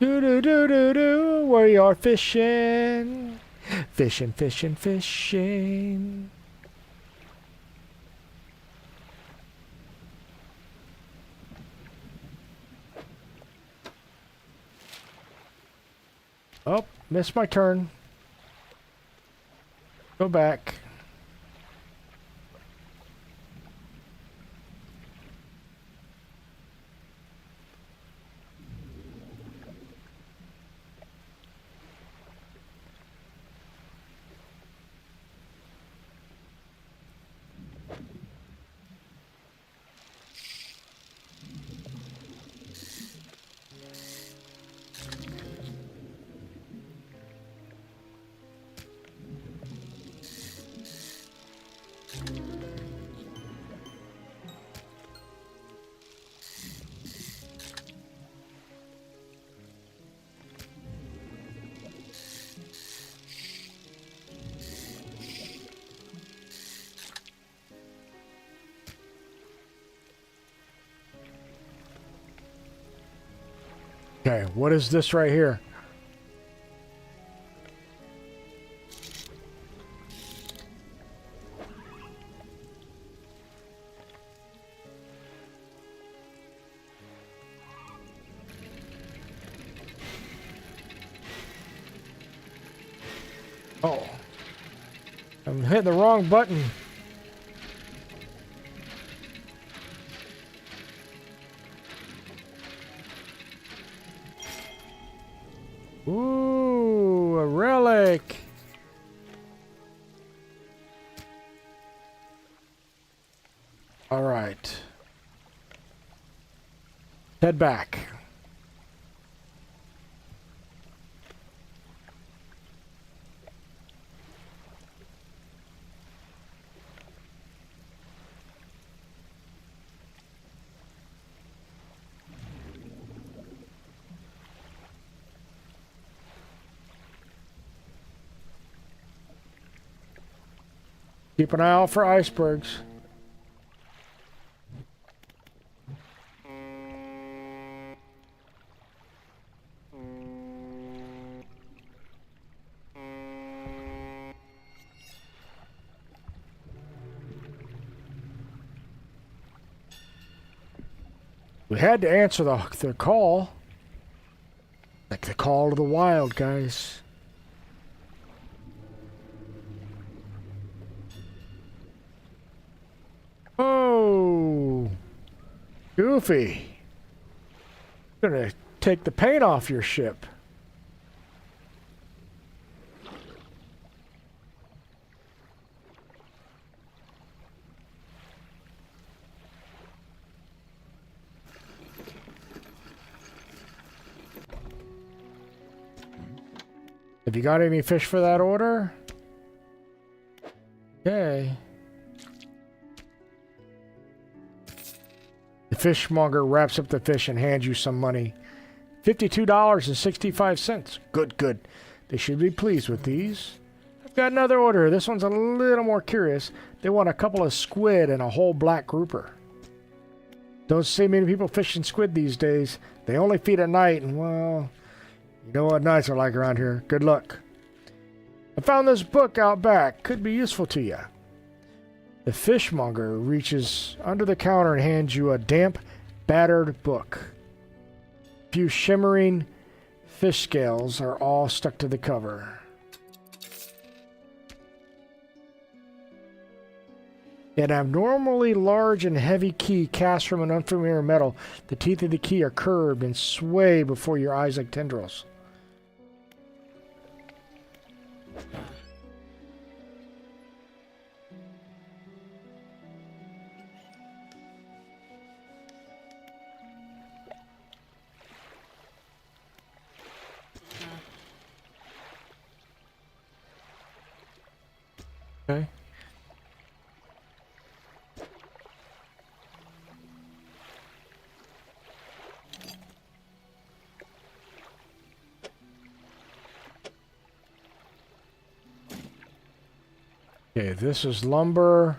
Do do do do do, we are fishing, fishing, fishing, fishing. Oh, missed my turn. Go back. Okay, what is this right here? Oh. I'm hitting the wrong button. Ooh, a relic. All right. Head back. Keep an eye out for icebergs. We had to answer the call. Like the call of the wild, guys. Oh, Goofy. Gonna take the paint off your ship. Have you got any fish for that order? Okay. The fishmonger wraps up the fish and hands you some money. $52.65. Good, good. They should be pleased with these. I've got another order. This one's a little more curious. They want a couple of squid and a whole black grouper. Don't see many people fishing squid these days. They only feed at night, and well, you know what nights are like around here. Good luck. I found this book out back. Could be useful to you. The fishmonger reaches under the counter and hands you a damp, battered book. A few shimmering fish scales are all stuck to the cover. An abnormally large and heavy key cast from an unfamiliar metal. The teeth of the key are curved and sway before your eyes like tendrils. Okay. Okay, this is lumber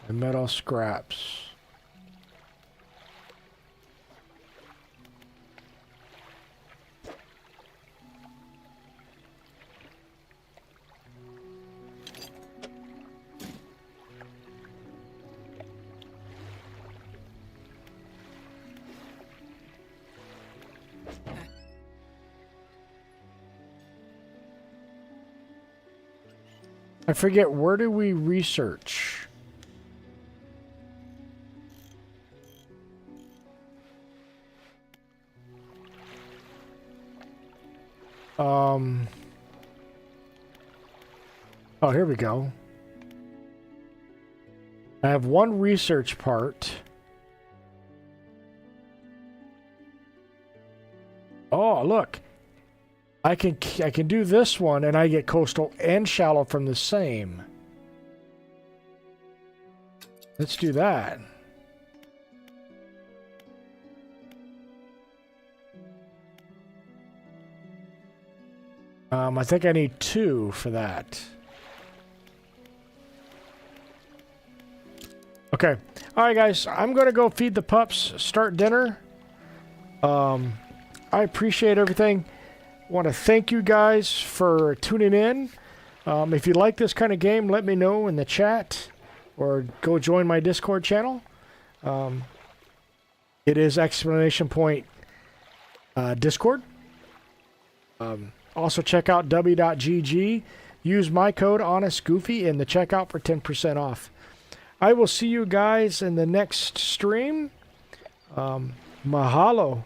and metal scraps. I forget, where do we research? Oh, here we go. I have one research part. Oh, look. I can do this one, and I get coastal and shallow from the same. Let's do that. I think I need 2 for that. Okay. All right, guys. I'm going to go feed the pups, start dinner. I appreciate everything. Want to thank you guys for tuning in. If you like this kind of game, let me know in the chat or go join my Discord channel. It is exclamation point Discord. Also check out w.gg. Use my code HonestGoofy in the checkout for 10% off. I will see you guys in the next stream. Mahalo.